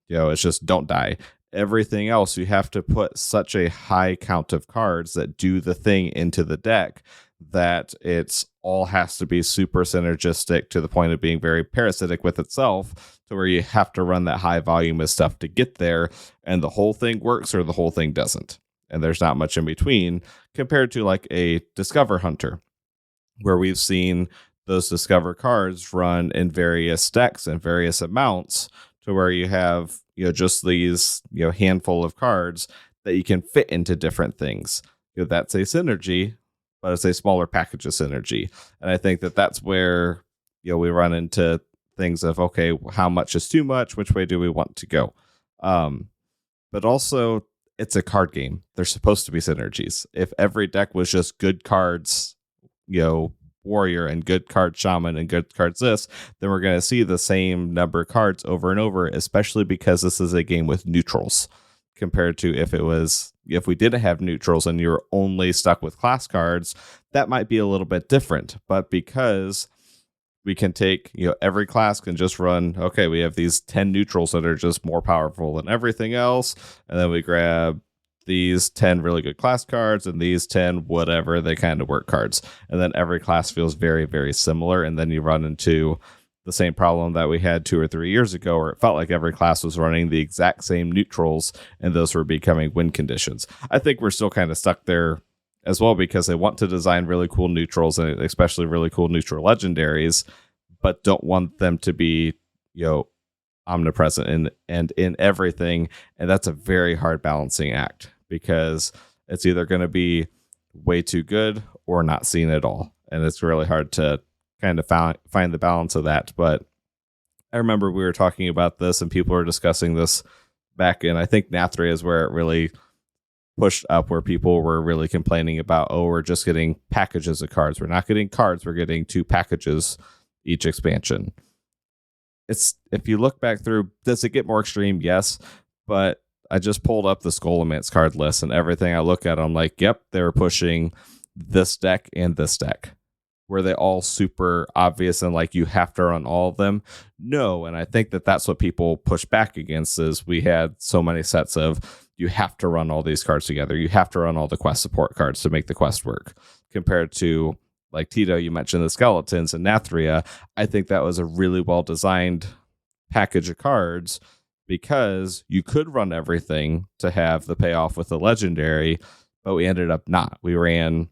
It's just don't die. Everything else, you have to put such a high count of cards that do the thing into the deck that it's all has to be super synergistic to the point of being very parasitic with itself, to where you have to run that high volume of stuff to get there, and the whole thing works or the whole thing doesn't. And there's not much in between, compared to like a Discover Hunter, where we've seen those Discover cards run in various decks and various amounts, to where you have just these handful of cards that you can fit into different things. That's a synergy, but it's a smaller package of synergy. And I think that that's where we run into things of, okay, how much is too much? Which way do we want to go? But also, it's a card game. There's supposed to be synergies. If every deck was just good cards, warrior and good card shaman and good cards this, then we're going to see the same number of cards over and over, especially because this is a game with neutrals compared to if we didn't have neutrals and you were only stuck with class cards, that might be a little bit different. But because we can take, every class can just run, okay, we have these 10 neutrals that are just more powerful than everything else, and then we grab these 10 really good class cards and these 10 whatever they kind of work cards, and then every class feels very, very similar, and then you run into the same problem that we had 2 or 3 years ago, where it felt like every class was running the exact same neutrals, and those were becoming win conditions. I think we're still kind of stuck there as well, because they want to design really cool neutrals, and especially really cool neutral legendaries, but don't want them to be, omnipresent and in everything. And that's a very hard balancing act, because it's either going to be way too good or not seen at all. And it's really hard to kind of find the balance of that. But I remember we were talking about this and people were discussing this back in, I think Nathria is where it really pushed up, where people were really complaining about, oh, we're just getting packages of cards. We're not getting cards. We're getting 2 packages each expansion. If you look back through, does it get more extreme? Yes. But I just pulled up the Skullomance card list, and everything I look at, I'm like, yep, they were pushing this deck and this deck. Were they all super obvious and like you have to run all of them? No. And I think that's what people push back against, is we had so many sets of, you have to run all these cards together. You have to run all the quest support cards to make the quest work. Compared to, like Tito, you mentioned the skeletons and Nathria. I think that was a really well designed package of cards, because you could run everything to have the payoff with the legendary, but we ended up not. We ran,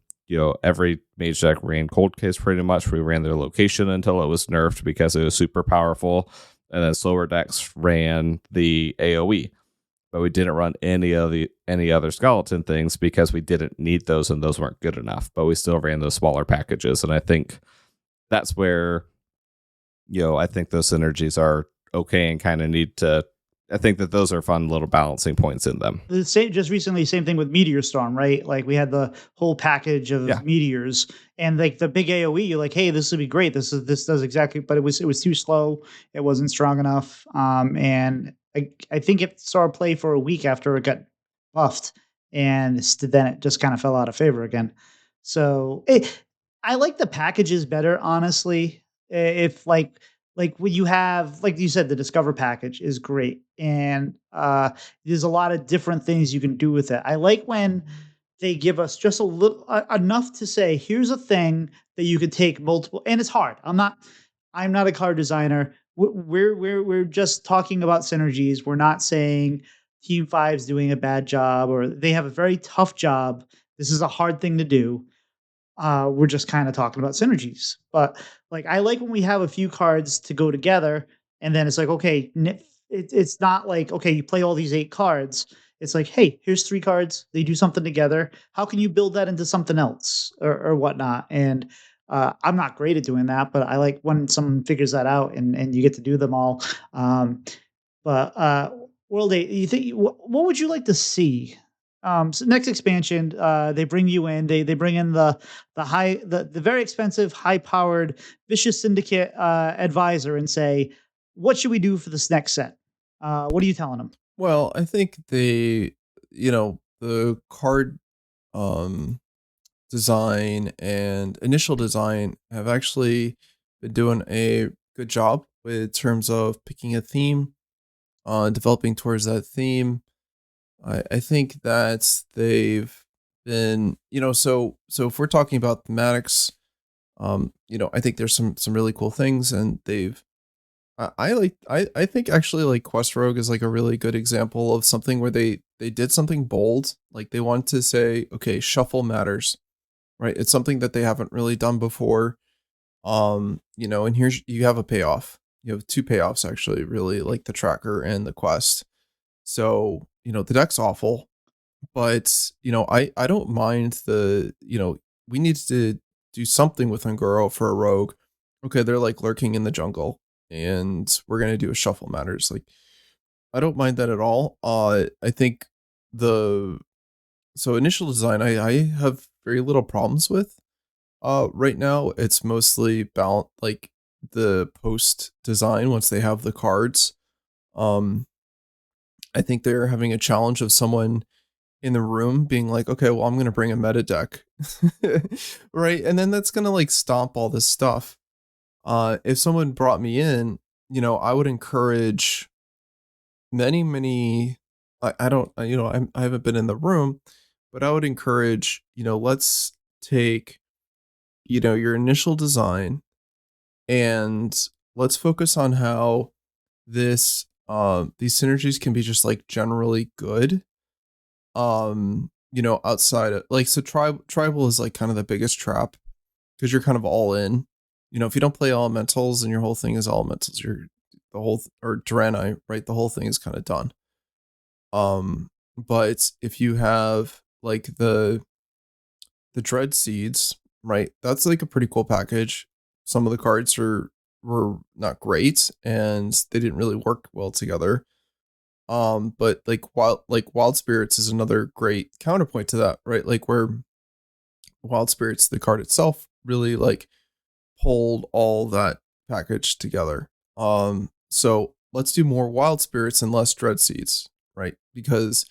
every mage deck ran Cold Case pretty much. We ran their location until it was nerfed because it was super powerful. And then slower decks ran the AoE. But we didn't run any other skeleton things because we didn't need those, and those weren't good enough. But we still ran those smaller packages, and I think that's where, I think those synergies are okay and kind of need to. I think that those are fun little balancing points in them. The same, just recently, same thing with Meteor Storm, right? Like we had the whole package of meteors, and like the big AOE. You're like, hey, this would be great. This does exactly, but it was too slow. It wasn't strong enough, and I think it saw play for a week after it got buffed, and then it just kind of fell out of favor again. So I like the packages better, honestly. If like when you have, like you said, the Discover package is great, and there's a lot of different things you can do with it. I like when they give us just a little enough to say, here's a thing that you could take multiple, and it's hard. I'm not a card designer. We're just talking about synergies. We're not saying Team Five's doing a bad job or they have a very tough job. This is a hard thing to do. We're just kind of talking about synergies. But like, I like when we have a few cards to go together, and then it's like, okay, it's not like, okay, you play all these 8 cards. It's like, hey, here's 3 cards. They do something together. How can you build that into something else or whatnot? And I'm not great at doing that, but I like when someone figures that out and you get to do them all. But World 8, you think what would you like to see? So next expansion, they bring you in. They bring in the very expensive, high powered, vicious syndicate advisor and say, what should we do for this next set? What are you telling them? Well, I think the card um design and initial design have actually been doing a good job in terms of picking a theme, developing towards that theme. I think that they've been, so if we're talking about thematics, I think there's some really cool things, and I think actually like Quest Rogue is like a really good example of something where they did something bold. Like they want to say, okay, shuffle matters, right? It's something that they haven't really done before. And here's, you have a payoff. You have 2 payoffs actually, really, like the tracker and the quest. So, the deck's awful, but I don't mind we need to do something with Ungoro for a rogue. Okay, they're like lurking in the jungle, and we're gonna do a shuffle matters. Like, I don't mind that at all. I think initial design I have very little problems with. Right now it's mostly about like the post design once they have the cards. Um, I think they're having a challenge of someone in the room being like, okay, well, I'm gonna bring a meta deck, right? And then that's gonna like stomp all this stuff. If someone brought me in, I would encourage many. I don't, I haven't been in the room, but I would encourage, let's take, your initial design and let's focus on how these synergies can be just like generally good. Outside of like, so tribal is like kind of the biggest trap because you're kind of all in. If you don't play elementals and your whole thing is elementals, or Draenei, right? The whole thing is kind of done. But if you have like the dread seeds, right? That's like a pretty cool package. Some of the cards were not great and they didn't really work well together. But wild spirits is another great counterpoint to that, right? Like where wild spirits, the card itself, really like pulled all that package together. So let's do more wild spirits and less dread seeds, right? Because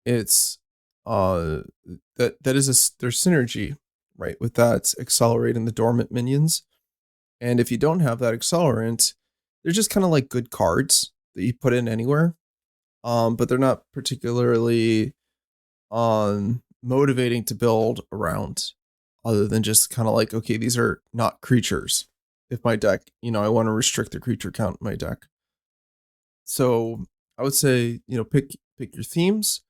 it's that is there's synergy, right, with that accelerating the dormant minions. And if you don't have that accelerant, they're just kind of like good cards that you put in anywhere. But they're not particularly motivating to build around, other than just kind of like, okay, these are not creatures. If my deck, I want to restrict the creature count in my deck. So I would say, pick your themes,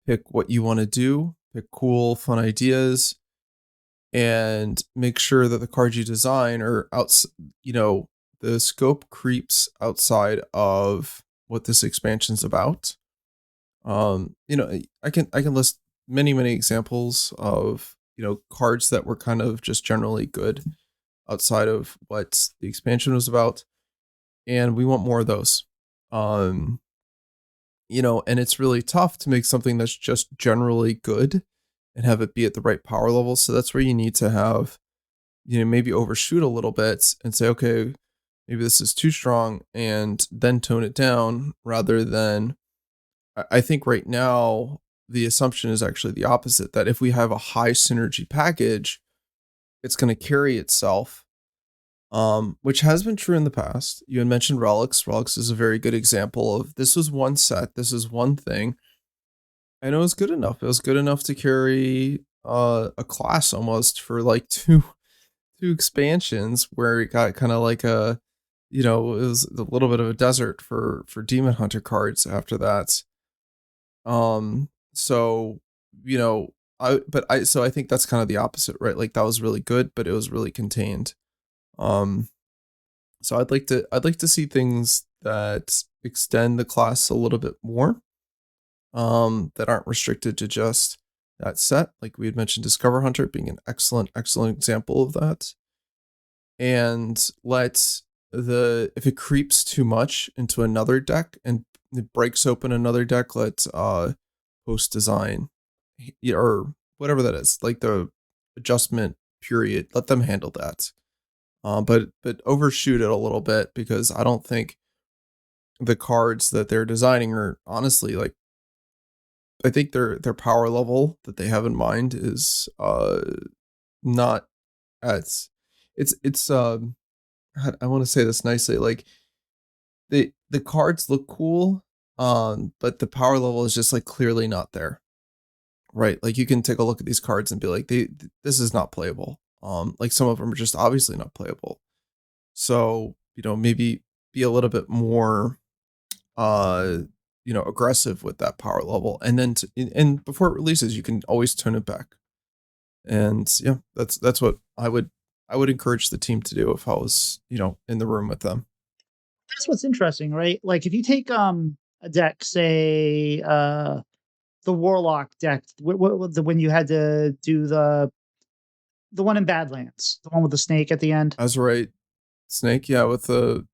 pick what you want to do, pick cool, fun ideas, and make sure that the cards you design are the scope creeps outside of what this expansion's about. I can list many examples of, cards that were kind of just generally good outside of what the expansion was about. And we want more of those. Um, and it's really tough to make something that's just generally good and have it be at the right power level. So that's where you need to have, maybe overshoot a little bit and say, okay, maybe this is too strong and then tone it down, rather than, I think right now the assumption is actually the opposite, that if we have a high synergy package, it's going to carry itself, which has been true in the past. You had mentioned relics. Relics is a very good example of, this was one set, this is one thing, and it was good enough. It was good enough to carry a class almost for like two expansions, where it got kind of like it was a little bit of a desert for demon hunter cards after that. So, I think that's kind of the opposite, right? Like that was really good, but it was really contained. Um, so I'd like to see things that extend the class a little bit more, that aren't restricted to just that set. Like we had mentioned, Discover Hunter being an excellent example of that. And let if it creeps too much into another deck and it breaks open another deck, let post design, or whatever that is, like the adjustment period, let them handle that. But overshoot it a little bit, because I don't think the cards that they're designing are honestly like, I think their power level that they have in mind is not as, it's I want to say this nicely, like the cards look cool, but the power level is just like clearly not there, right? Like you can take a look at these cards and be like, this is not playable. Like some of them are just obviously not playable. So maybe be a little bit more aggressive with that power level, and then and before it releases you can always turn it back. And yeah, that's what I would encourage the team to do if I was, in the room with them. That's what's interesting, right? Like if you take a deck, say the Warlock deck, when you had to do the one in Badlands, the one with the snake at the end. Azurite snake, yeah, with the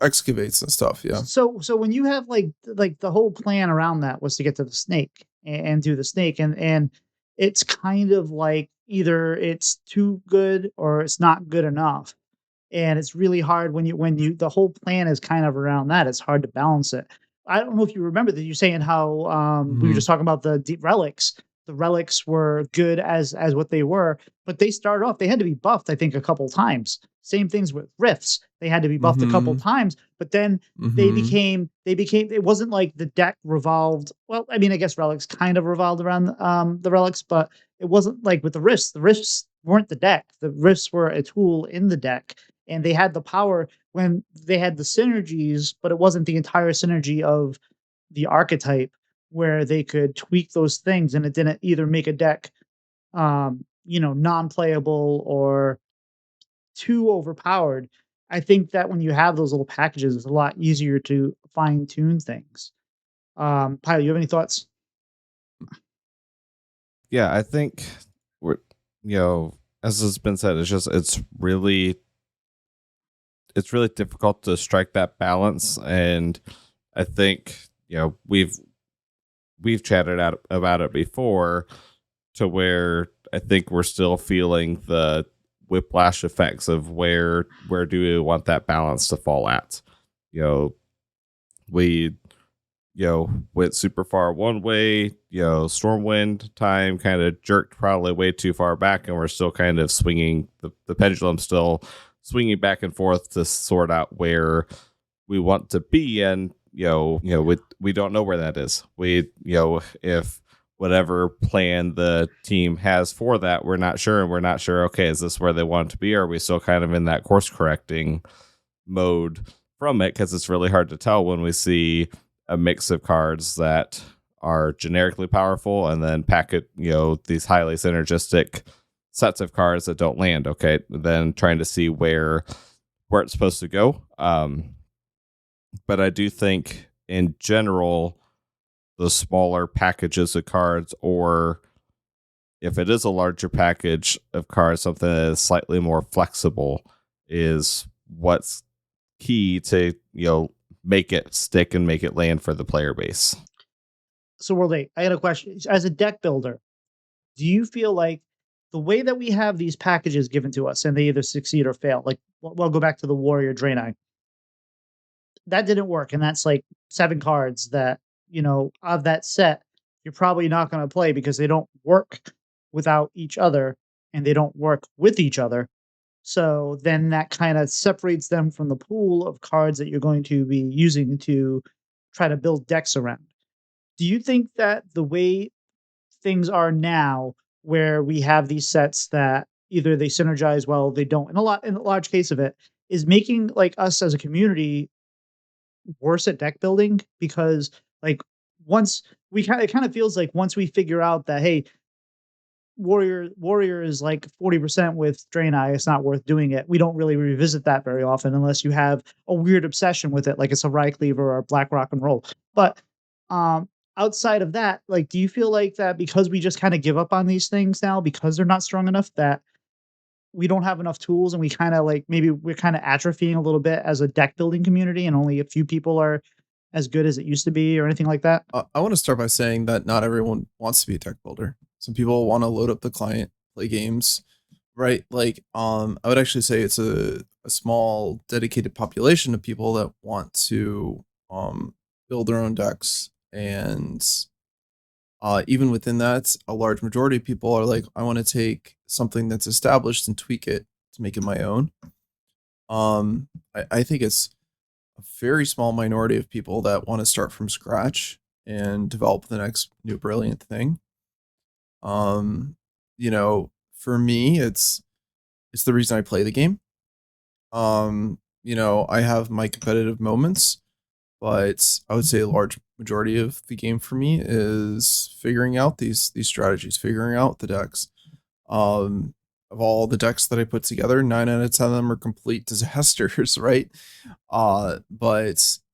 excavates and stuff, yeah. So when you have like the whole plan around that was to get to the snake and do the snake, and it's kind of like either it's too good or it's not good enough. And it's really hard when you the whole plan is kind of around that. It's hard to balance it. I don't know if you remember that you're saying how we were Hmm. just talking about the relics. The relics were good as what they were, but they started off. They had to be buffed, I think, a couple times. Same things with rifts. They had to be buffed a couple Hmm. times, but then Hmm. they became. It wasn't like the deck revolved. Well, I mean, I guess relics kind of revolved around the relics, but it wasn't like with the rifts. The rifts weren't the deck. The rifts were a tool in the deck, and they had the power when they had the synergies, but it wasn't the entire synergy of the archetype where they could tweak those things and it didn't either make a deck non-playable or too overpowered. I think that when you have those little packages, it's a lot easier to fine tune things. Pyle, you have any thoughts? Yeah, I think we're, as has been said, it's really difficult to strike that balance, and I think we've chatted out about it before, to where I think we're still feeling the whiplash effects of where do we want that balance to fall at. You know, we went super far one way. Stormwind time kind of jerked probably way too far back, and we're still kind of swinging the pendulum, still swinging back and forth to sort out where we want to be. And we don't know where that is. If whatever plan the team has for that, we're not sure, and we're not sure, okay, is this where they want to be, or are we still kind of in that course correcting mode from it? Because it's really hard to tell when we see a mix of cards that are generically powerful and then pack it, these highly synergistic sets of cards that don't land. Okay, then trying to see where it's supposed to go. But I do think in general, the smaller packages of cards, or if it is a larger package of cards, something that is slightly more flexible, is what's key to make it stick and make it land for the player base. So, World 8, I got a question. As a deck builder, do you feel like the way that we have these packages given to us and they either succeed or fail, like, we'll go back to the Warrior Draenei, that didn't work. And that's like 7 cards that, of that set, you're probably not going to play because they don't work without each other and they don't work with each other. So then that kind of separates them from the pool of cards that you're going to be using to try to build decks around. Do you think that the way things are now, where we have these sets that either they synergize well, they don't, in a large case of it, is making like us as a community worse at deck building? Because like once we kind of it kind of feels like once we figure out that, hey, warrior is like 40% with Draenei, it's not worth doing it. We don't really revisit that very often unless you have a weird obsession with it, like it's a Rye Cleaver or a Black Rock and Roll. But um outside of that, like, do you feel like that because we just kind of give up on these things now because they're not strong enough, that we don't have enough tools and we kind of like maybe we're kind of atrophying a little bit as a deck building community and only a few people are as good as it used to be or anything like that? I want to start by saying that not everyone wants to be a tech builder. Some people want to load up the client, play games, right? Like, I would actually say it's a small dedicated population of people that want to build their own decks. And even within that, a large majority of people are like, I want to take something that's established and tweak it to make it my own. I think it's a very small minority of people that want to start from scratch and develop the next new brilliant thing. Um, for me, it's the reason I play the game. I have my competitive moments, but I would say a large majority of the game for me is figuring out these strategies, figuring out the decks. Um, of all the decks that I put together, 9 out of 10 of them are complete disasters, right? But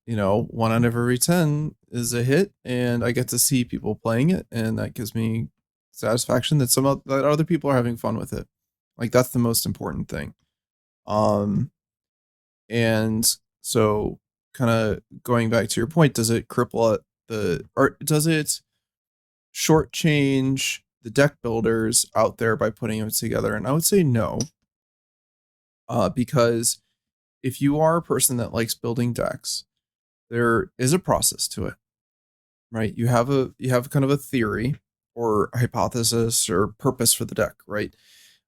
1 out of every 10 is a hit, and I get to see people playing it, and that gives me satisfaction that that other people are having fun with it. Like, that's the most important thing. Um, and so, kind of going back to your point, does it cripple or does it shortchange the deck builders out there by putting them together? And I would say no, because if you are a person that likes building decks, there is a process to it, right? You have kind of a theory or hypothesis or purpose for the deck, right?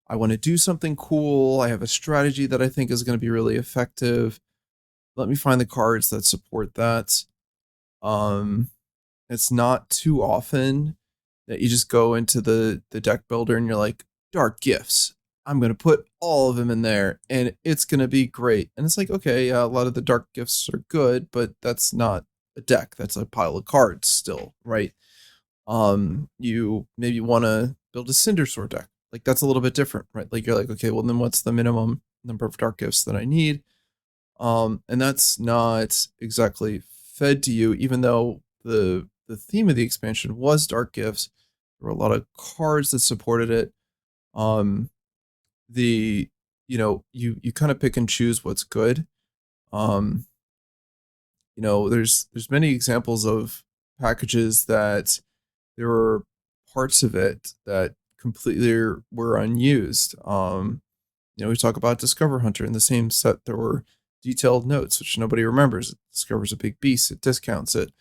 I want to do something cool. I have a strategy that I think is going to be really effective. Let me find the cards that support that. Um, it's not too often that you just go into the deck builder and you're like, dark gifts. I'm gonna put all of them in there and it's gonna be great. And it's like, okay, yeah, a lot of the dark gifts are good, but that's not a deck. That's a pile of cards still, right? You maybe want to build a Cinder Sword deck. Like that's a little bit different, right? Like you're like, okay, well then what's the minimum number of dark gifts that I need? And that's not exactly fed to you, even though the theme of the expansion was dark gifts. There were a lot of cards that supported it. Um, the you kind of pick and choose what's good. Um, there's many examples of packages that there were parts of it that completely were unused. We talk about Discover Hunter in the same set. There were detailed notes, which nobody remembers. It discovers a big beast. It discounts it.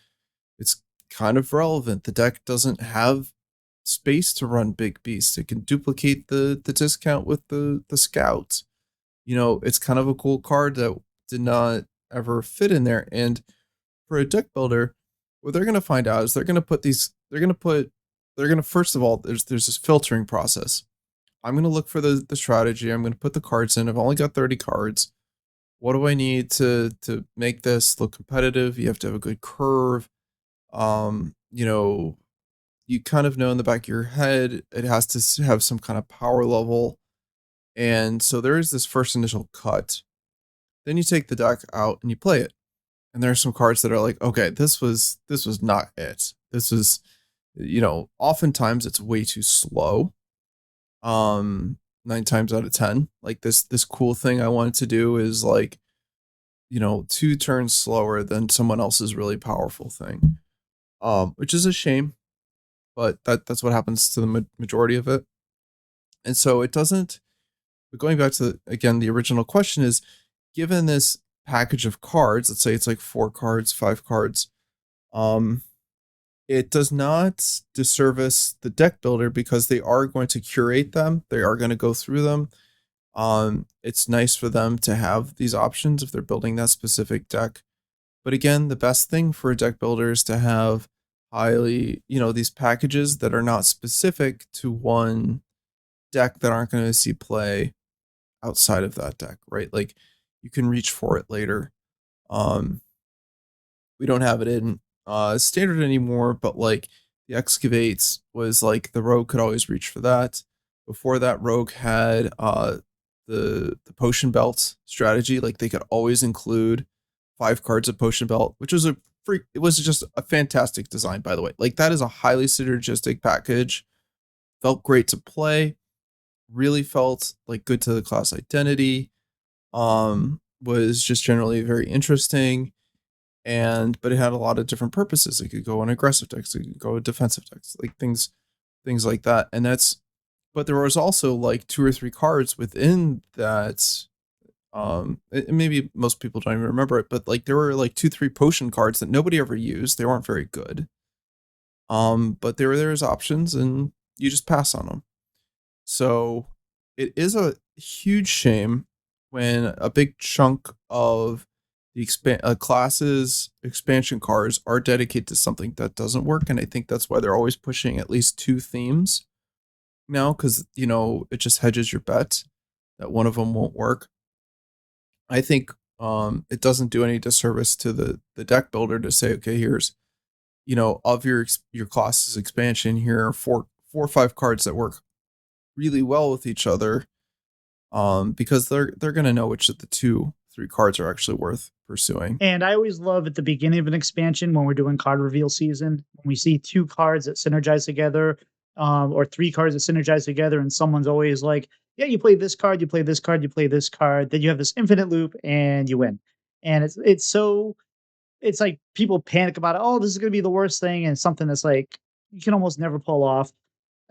It's kind of relevant. The deck doesn't have space to run big beasts. It can duplicate the discount with the scout. It's kind of a cool card that did not ever fit in there. And for a deck builder, what they're gonna find out is they're gonna first of all, there's this filtering process. I'm gonna look for the strategy. I'm gonna put the cards in. I've only got 30 cards. What do I need to make this look competitive? You have to have a good curve. Um, you know, you kind of know in the back of your head it has to have some kind of power level. And so there is this first initial cut. Then you take the deck out and you play it. And there are some cards that are like, okay, this was not it. This was, oftentimes it's way too slow. 9 times out of 10. Like this cool thing I wanted to do is like, 2 turns slower than someone else's really powerful thing. Which is a shame, but that's what happens to the majority of it. And so it doesn't. But going back to again, the original question is, given this package of cards, let's say it's like 4 cards, 5 cards, um, it does not disservice the deck builder because they are going to curate them. They are going to go through them. It's nice for them to have these options if they're building that specific deck. But again, the best thing for a deck builder is to have these packages that are not specific to one deck that aren't going to see play outside of that deck, right? Like you can reach for it later. Um, we don't have it in standard anymore, but like the excavates was like the rogue could always reach for that. Before that, rogue had the potion belt strategy. Like they could always include 5 cards of potion belt, which was it was just a fantastic design, by the way. Like that is a highly synergistic package. Felt great to play. Really felt like good to the class identity. Was just generally very interesting. But it had a lot of different purposes. It could go on aggressive decks, it could go on defensive decks, like things like that. But there was also like 2 or 3 cards within that. Maybe most people don't even remember it, but like there were like 2, 3 potion cards that nobody ever used. They weren't very good. But they were there as options, and you just pass on them. So it is a huge shame when a big chunk of the classes expansion cards are dedicated to something that doesn't work, and I think that's why they're always pushing at least 2 themes now, because it just hedges your bet that one of them won't work. I think it doesn't do any disservice to the deck builder to say, okay, here's of your class's expansion, here are 4 or 5 cards that work really well with each other, because they're gonna know which of the 2, 3 cards are actually worth pursuing. And I always love at the beginning of an expansion when we're doing card reveal season, when we see 2 cards that synergize together, or 3 cards that synergize together, and someone's always like, "Yeah, you play this card, you play this card, you play this card." Then you have this infinite loop, and you win. And it's like people panic about it. Oh, this is gonna be the worst thing, and it's something that's like you can almost never pull off.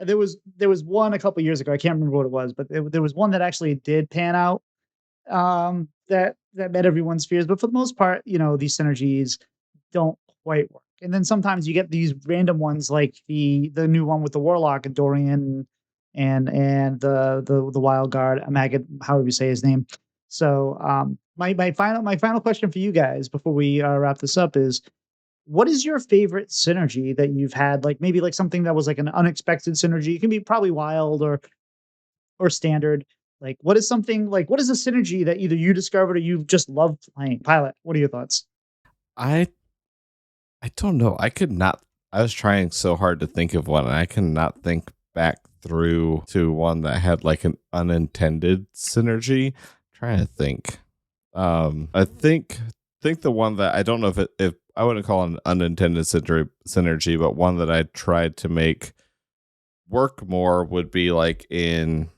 There was one a couple years ago. I can't remember what it was, but there was one that actually did pan out, that met everyone's fears. But for the most part, these synergies don't quite work. And then sometimes you get these random ones like the new one with the Warlock and Dorian and the Wild Guard, Maggot, however you say his name. So my final question for you guys before we wrap this up is, what is your favorite synergy that you've had? Like maybe like something that was like an unexpected synergy. It can be probably wild or standard. Like what is a synergy that either you discovered or you've just loved playing? Pilot, what are your thoughts? I I don't know. I could not. I was trying so hard to think of one, and I cannot think back through to one that had like an unintended synergy. Trying to think. I think the one that I don't know if I wouldn't call it an unintended synergy, but one that I tried to make work more would be like in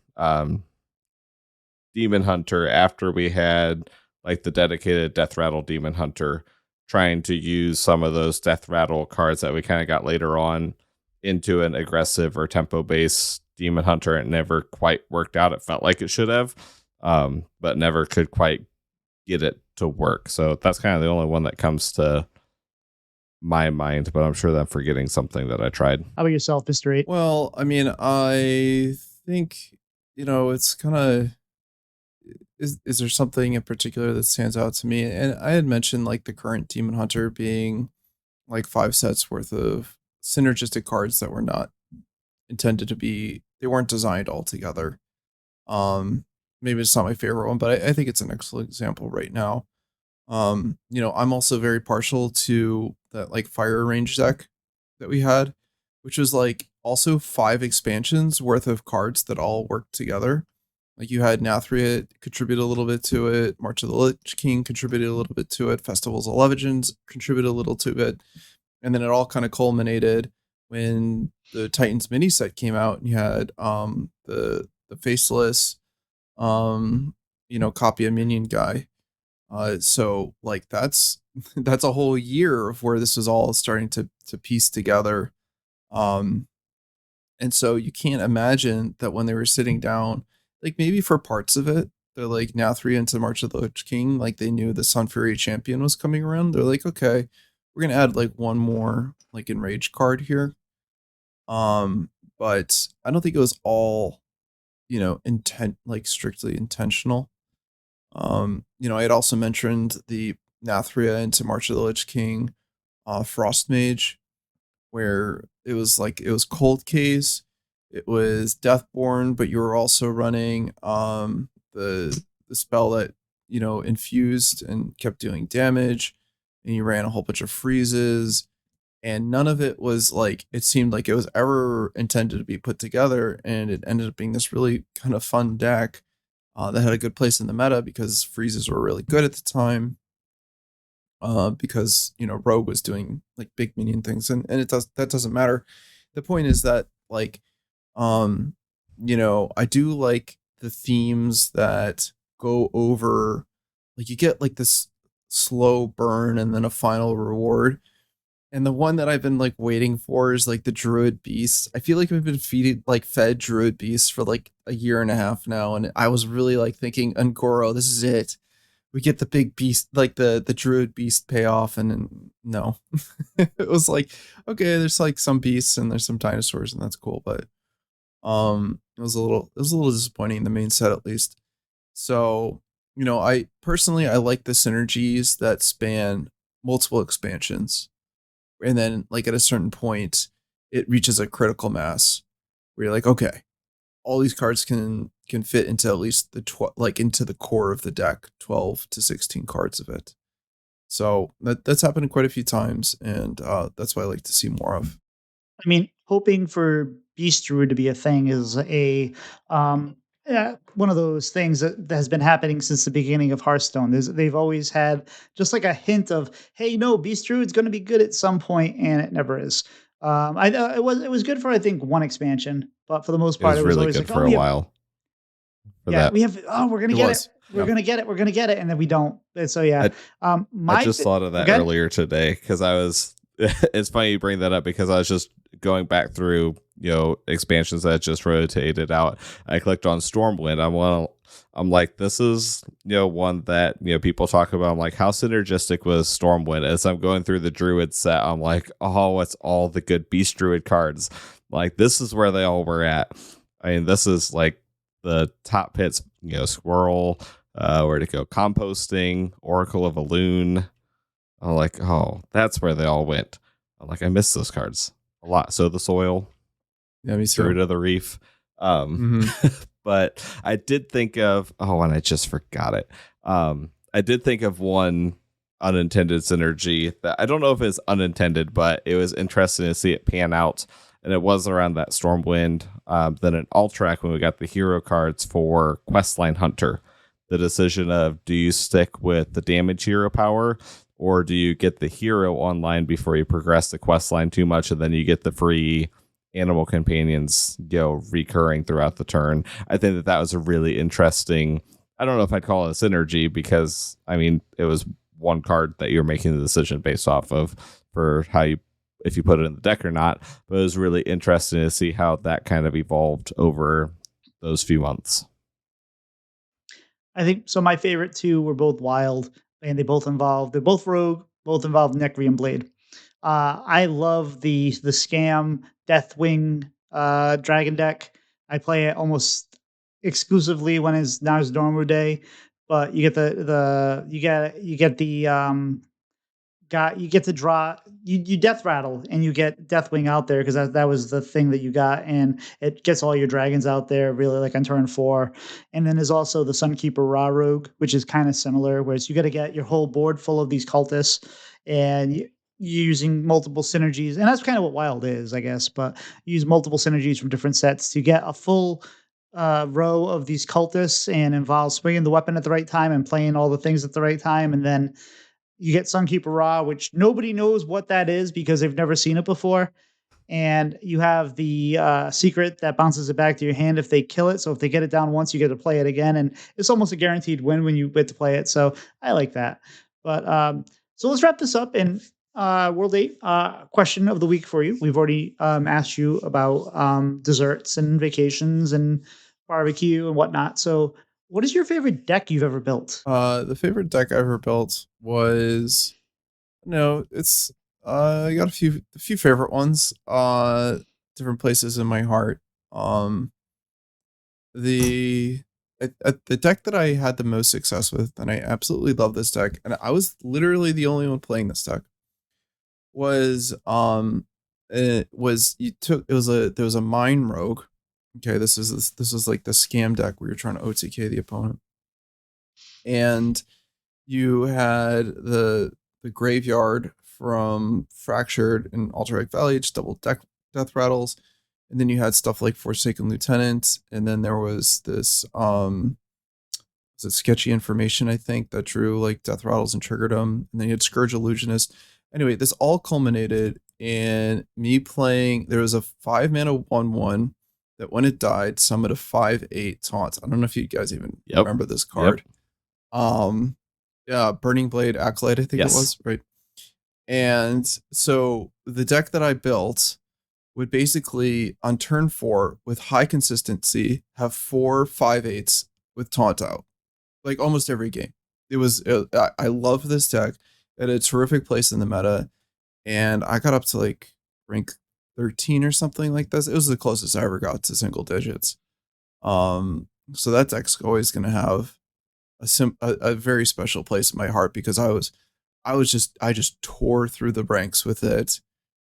Demon Hunter, after we had like the dedicated Death Rattle Demon Hunter, trying to use some of those Death Rattle cards that we kind of got later on into an aggressive or tempo based Demon Hunter. It never quite worked out. It felt like it should have, but never could quite get it to work. So that's kind of the only one that comes to my mind, but I'm sure that I'm forgetting something that I tried. How about yourself, Mr. 8? Well, I mean, I think, it's kind of, is there something in particular that stands out to me? And I had mentioned like the current Demon Hunter being like 5 sets worth of synergistic cards that were not intended to be, they weren't designed all together. Maybe it's not my favorite one, but I think it's an excellent example right now. I'm also very partial to that like fire range deck that we had, which was like also 5 expansions worth of cards that all worked together. Like you had Nathria contribute a little bit to it, March of the Lich King contributed a little bit to it, Festivals of Legends contributed a little to it, and then it all kind of culminated when the Titans mini set came out, and you had the faceless copy of minion guy. So like that's that's a whole year of where this was all starting to piece together. And so you can't imagine that when they were sitting down, like maybe for parts of it, they're like now 3 into March of the Lich King, like they knew the Sun Fury champion was coming around. They're like, okay, we're gonna add like one more like enraged card here. But I don't think it was all, intent, like strictly intentional. I had also mentioned the Nathria into March of the Lich King, Frost Mage, where it was Cold Case, it was Deathborn, but you were also running the spell that infused and kept doing damage, and you ran a whole bunch of freezes, and none of it was like, it seemed like it was ever intended to be put together, and it ended up being this really kind of fun deck that had a good place in the meta because freezes were really good at the time. Because Rogue was doing like big minion things, and that doesn't matter. The point is that like I do like the themes that go over, like you get like this slow burn and then a final reward. And the one that I've been like waiting for is like the Druid Beast. I feel like we've been fed Druid Beasts for like a year and a half now, and I was really like thinking, Ungoro, this is it. We get the big beast, like the Druid Beast payoff, and then no. It was like, okay, there's like some beasts and there's some dinosaurs, and that's cool, but it was a little disappointing in the main set at least. So, I personally I like the synergies that span multiple expansions. And then like at a certain point, it reaches a critical mass where you're like, okay, all these cards can fit into at least into the core of the deck, 12 to 16 cards of it. So that's happened quite a few times, and that's what I like to see more of. I mean, hoping for Beast Druid to be a thing is one of those things that has been happening since the beginning of Hearthstone. They've always had just like a hint of, hey, no, Beast Druid's going to be good at some point, and it never is. It was good for I think one expansion, but for the most It part, was it was really always good like, for oh, a we have, while. yeah, we have, oh, we're gonna It get was. it, we're Yeah. gonna get it, we're gonna get it, and then we don't. And so yeah, I just thought of that okay. earlier today because I was. It's funny you bring that up because I was just going back through expansions that just rotated out. I clicked on Stormwind. I'm like, this is one that people talk about. I'm like, how synergistic was Stormwind? As I'm going through the Druid set, I'm like, oh, it's all the good Beast Druid cards. Like, this is where they all were at. I mean, this is like the top hits. Squirrel, where to go? Composting, Oracle of Elune. I'm like, oh, that's where they all went. I'm like, I miss those cards a lot. So the Soil, Yeah, me Druid too. of the Reef. hmm But I did think of, and I just forgot it. I did think of one unintended synergy that I don't know if it's unintended, but it was interesting to see it pan out. And it was around that Stormwind. Then in Alterac, when we got the hero cards for Questline Hunter, the decision of, do you stick with the damage hero power, or do you get the hero online before you progress the questline too much, and then you get the free animal companions recurring throughout the turn? I think that was a really interesting, I don't know if I'd call it a synergy, because I mean, it was one card that you're making the decision based off of for how you, if you put it in the deck or not. But it was really interesting to see how that kind of evolved over those few months. I think so. My favorite two were both wild, and they're both rogue, both involve Necrium Blade. I love the scam Deathwing dragon deck. I play it almost exclusively when it's now it's Dormu Day, but you get you get the got you get to draw you death rattle and you get Deathwing out there because that was the thing that you got, and it gets all your dragons out there really like on turn 4. And then there's also the Sunkeeper Raw Rogue, which is kind of similar, whereas you got to get your whole board full of these cultists, and you're using multiple synergies, and that's kind of what Wild is, I guess. But you use multiple synergies from different sets to get a full row of these cultists, and involves swinging the weapon at the right time and playing all the things at the right time. And then you get Sunkeeper Raw, which nobody knows what that is because they've never seen it before. And you have the secret that bounces it back to your hand if they kill it. So if they get it down once, you get to play it again, and it's almost a guaranteed win when you get to play it. So I like that. But so let's wrap this up. And World Eight question of the week for you. We've already asked you about desserts and vacations and barbecue and whatnot. So what is your favorite deck you've ever built? The favorite deck I ever built was no, it's I got a few favorite ones. Different places in my heart. Um, the the deck that I had the most success with, and I absolutely love this deck, and I was literally the only one playing this deck. Was it was you took it was a there was a mine rogue. Okay, this is like the scam deck where you're trying to OTK the opponent, and you had the graveyard from Fractured and Alterac Valley, just double death rattles, and then you had stuff like Forsaken Lieutenant, and then there was this was it sketchy information, I think, that drew like death rattles and triggered them, and then you had Scourge Illusionist. Anyway, this all culminated in me playing. There was a 5-mana 1/1 that when it died summoned a 5/8 taunt. I don't know if you guys even remember this card. Yep. Yeah, Burning Blade Acolyte, I think it was, right? And so the deck that I built would basically, on turn 4, with high consistency, have 4 5/8s with taunt out, like almost every game. I love this deck. It had a terrific place in the meta, and I got up to like rank 13 or something like this. It was the closest I ever got to single digits. So that deck's always going to have a very special place in my heart because I just tore through the ranks with it.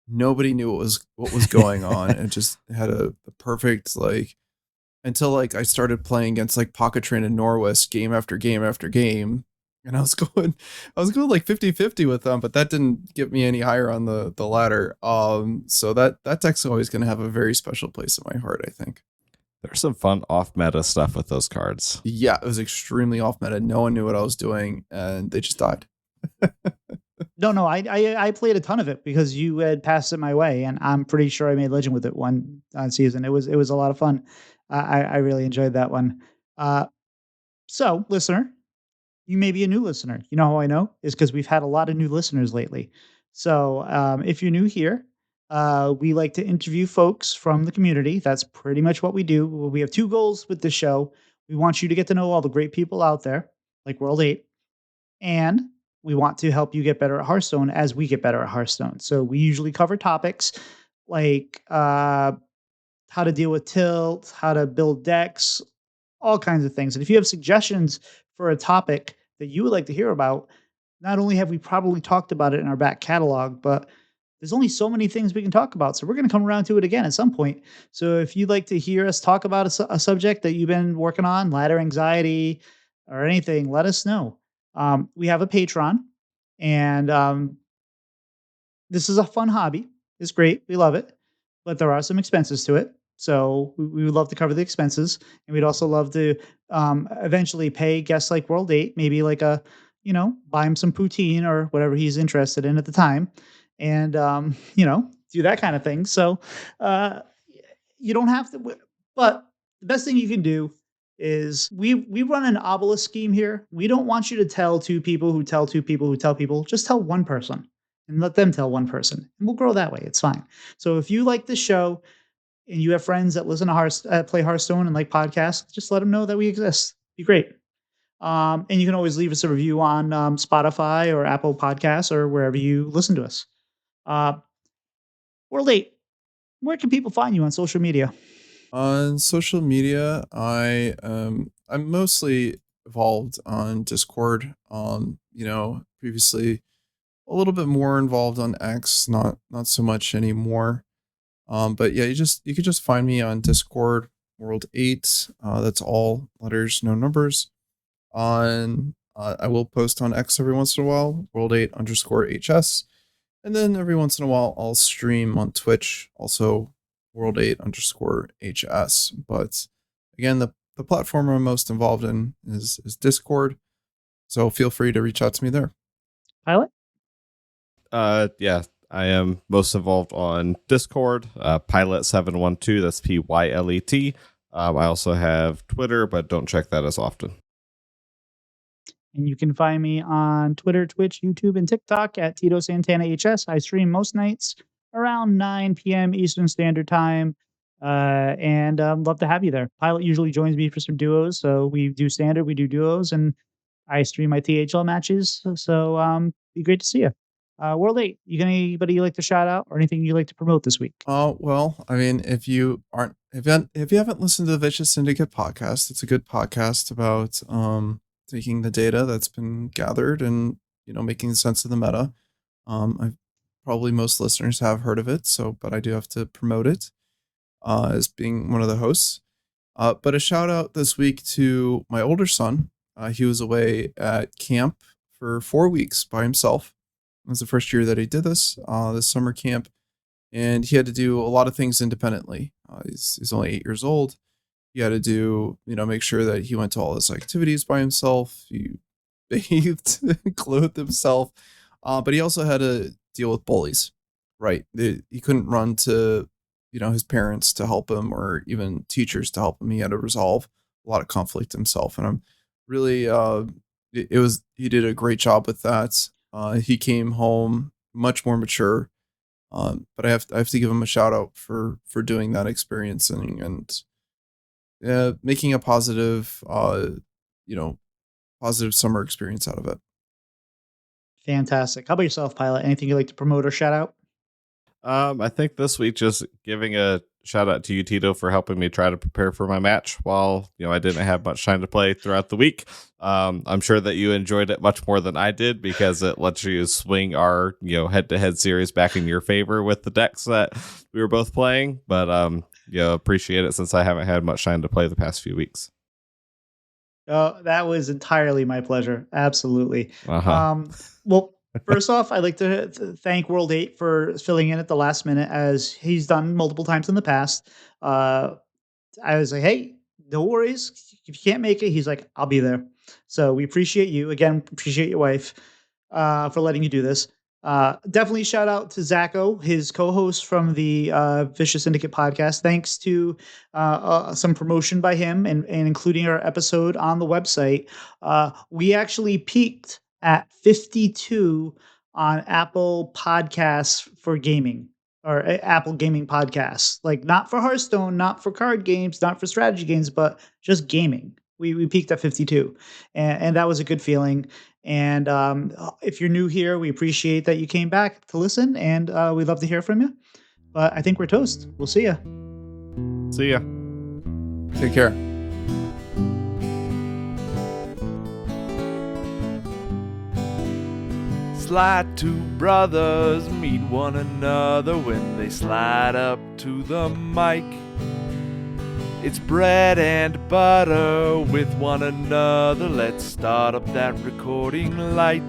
Nobody knew what was going on, and just had a perfect like until like I started playing against like Pocket Train and Norwest game after game after game, and I was going like 50-50 with them, but that didn't get me any higher on the ladder. So that deck's always going to have a very special place in my heart, I think. There's some fun off-meta stuff with those cards. Yeah, it was extremely off-meta. No one knew what I was doing, and they just died. No, I played a ton of it because you had passed it my way, and I'm pretty sure I made Legend with it one season. It was a lot of fun. I really enjoyed that one. So, listener, you may be a new listener. You know how I know is because we've had a lot of new listeners lately. So, if you're new here, We like to interview folks from the community. That's pretty much what we do. We have two goals with this show. We want you to get to know all the great people out there, like World 8, and we want to help you get better at Hearthstone as we get better at Hearthstone. So we usually cover topics like how to deal with tilt, how to build decks, all kinds of things. And if you have suggestions for a topic that you would like to hear about, not only have we probably talked about it in our back catalog, but there's only so many things we can talk about. So we're going to come around to it again at some point. So if you'd like to hear us talk about a subject that you've been working on, ladder anxiety or anything, let us know. We have a Patreon, and this is a fun hobby. It's great. We love it, but there are some expenses to it. So we would love to cover the expenses, and we'd also love to eventually pay guests like World 8, maybe like buy him some poutine or whatever he's interested in at the time, and do that kind of thing. So uh, you don't have to, but the best thing you can do is we run an obelisk scheme here. We don't want you to tell two people who tell two people who tell people. Just tell one person and let them tell one person, and we'll grow that way. It's fine. So if you like this show and you have friends that listen to play Hearthstone and like podcasts, just let them know that we exist. Be great. And you can always leave us a review on Spotify or Apple Podcasts or wherever you listen to us. Uh, we're late. Where can people find you on social media? On social media, I'm mostly involved on Discord. Previously a little bit more involved on X, not so much anymore. But yeah, you could just find me on Discord, World 8. That's all letters, no numbers. On I will post on X every once in a while, World 8 underscore HS. And then every once in a while I'll stream on Twitch, also World 8 underscore HS. But again, the platform I'm most involved in is Discord. So feel free to reach out to me there. Pilot? Yeah, I am most involved on Discord, Pilot712, that's Pylet. I also have Twitter, but don't check that as often. And you can find me on Twitter, Twitch, YouTube, and TikTok at Tito Santana HS. I stream most nights around 9 p.m. Eastern Standard Time. And love to have you there. Pilot usually joins me for some duos. So we do standard, we do duos, and I stream my THL matches. So be great to see you. World 8, you got anybody you like to shout out or anything you like to promote this week? Well, I mean, if you haven't listened to the Vicious Syndicate podcast, it's a good podcast about taking the data that's been gathered and making sense of the meta. I probably most listeners have heard of it, but I do have to promote it as being one of the hosts. But a shout out this week to my older son. He was away at camp for 4 weeks by himself. It was the first year that he did this summer camp, and he had to do a lot of things independently. He's only 8 years old. He had to do, make sure that he went to all his activities by himself. He bathed, clothed himself, but he also had to deal with bullies. Right, he couldn't run to, his parents to help him or even teachers to help him. He had to resolve a lot of conflict himself, and I'm really, he did a great job with that. He came home much more mature. But I have to give him a shout out for doing that experience and making a positive positive summer experience out of it. Fantastic. How about yourself, Pilot? Anything you'd like to promote or shout out? I think this week just giving a shout out to you, Tito, for helping me try to prepare for my match while I didn't have much time to play throughout the week. I'm sure that you enjoyed it much more than I did because it lets you swing our head-to-head series back in your favor with the decks that we were both playing. But appreciate it since I haven't had much time to play the past few weeks. Oh, that was entirely my pleasure. Absolutely. Uh-huh. Well, first off, I'd like to thank World 8 for filling in at the last minute as he's done multiple times in the past. I was like, hey, no worries. If you can't make it, he's like, I'll be there. So we appreciate you. Again, appreciate your wife for letting you do this. Definitely shout out to Zacho, his co-host from the Vicious Syndicate podcast. Thanks to some promotion by him and including our episode on the website. We actually peaked at 52 on Apple Podcasts for gaming. or Apple gaming podcasts. Like not for Hearthstone, not for card games, not for strategy games, but just gaming. We peaked at 52, and that was a good feeling. And if you're new here, we appreciate that you came back to listen, and we'd love to hear from you. But I think we're toast. We'll see you. See ya. Take care. Slide two brothers meet one another when they slide up to the mic. It's bread and butter with one another. Let's start up that recording light.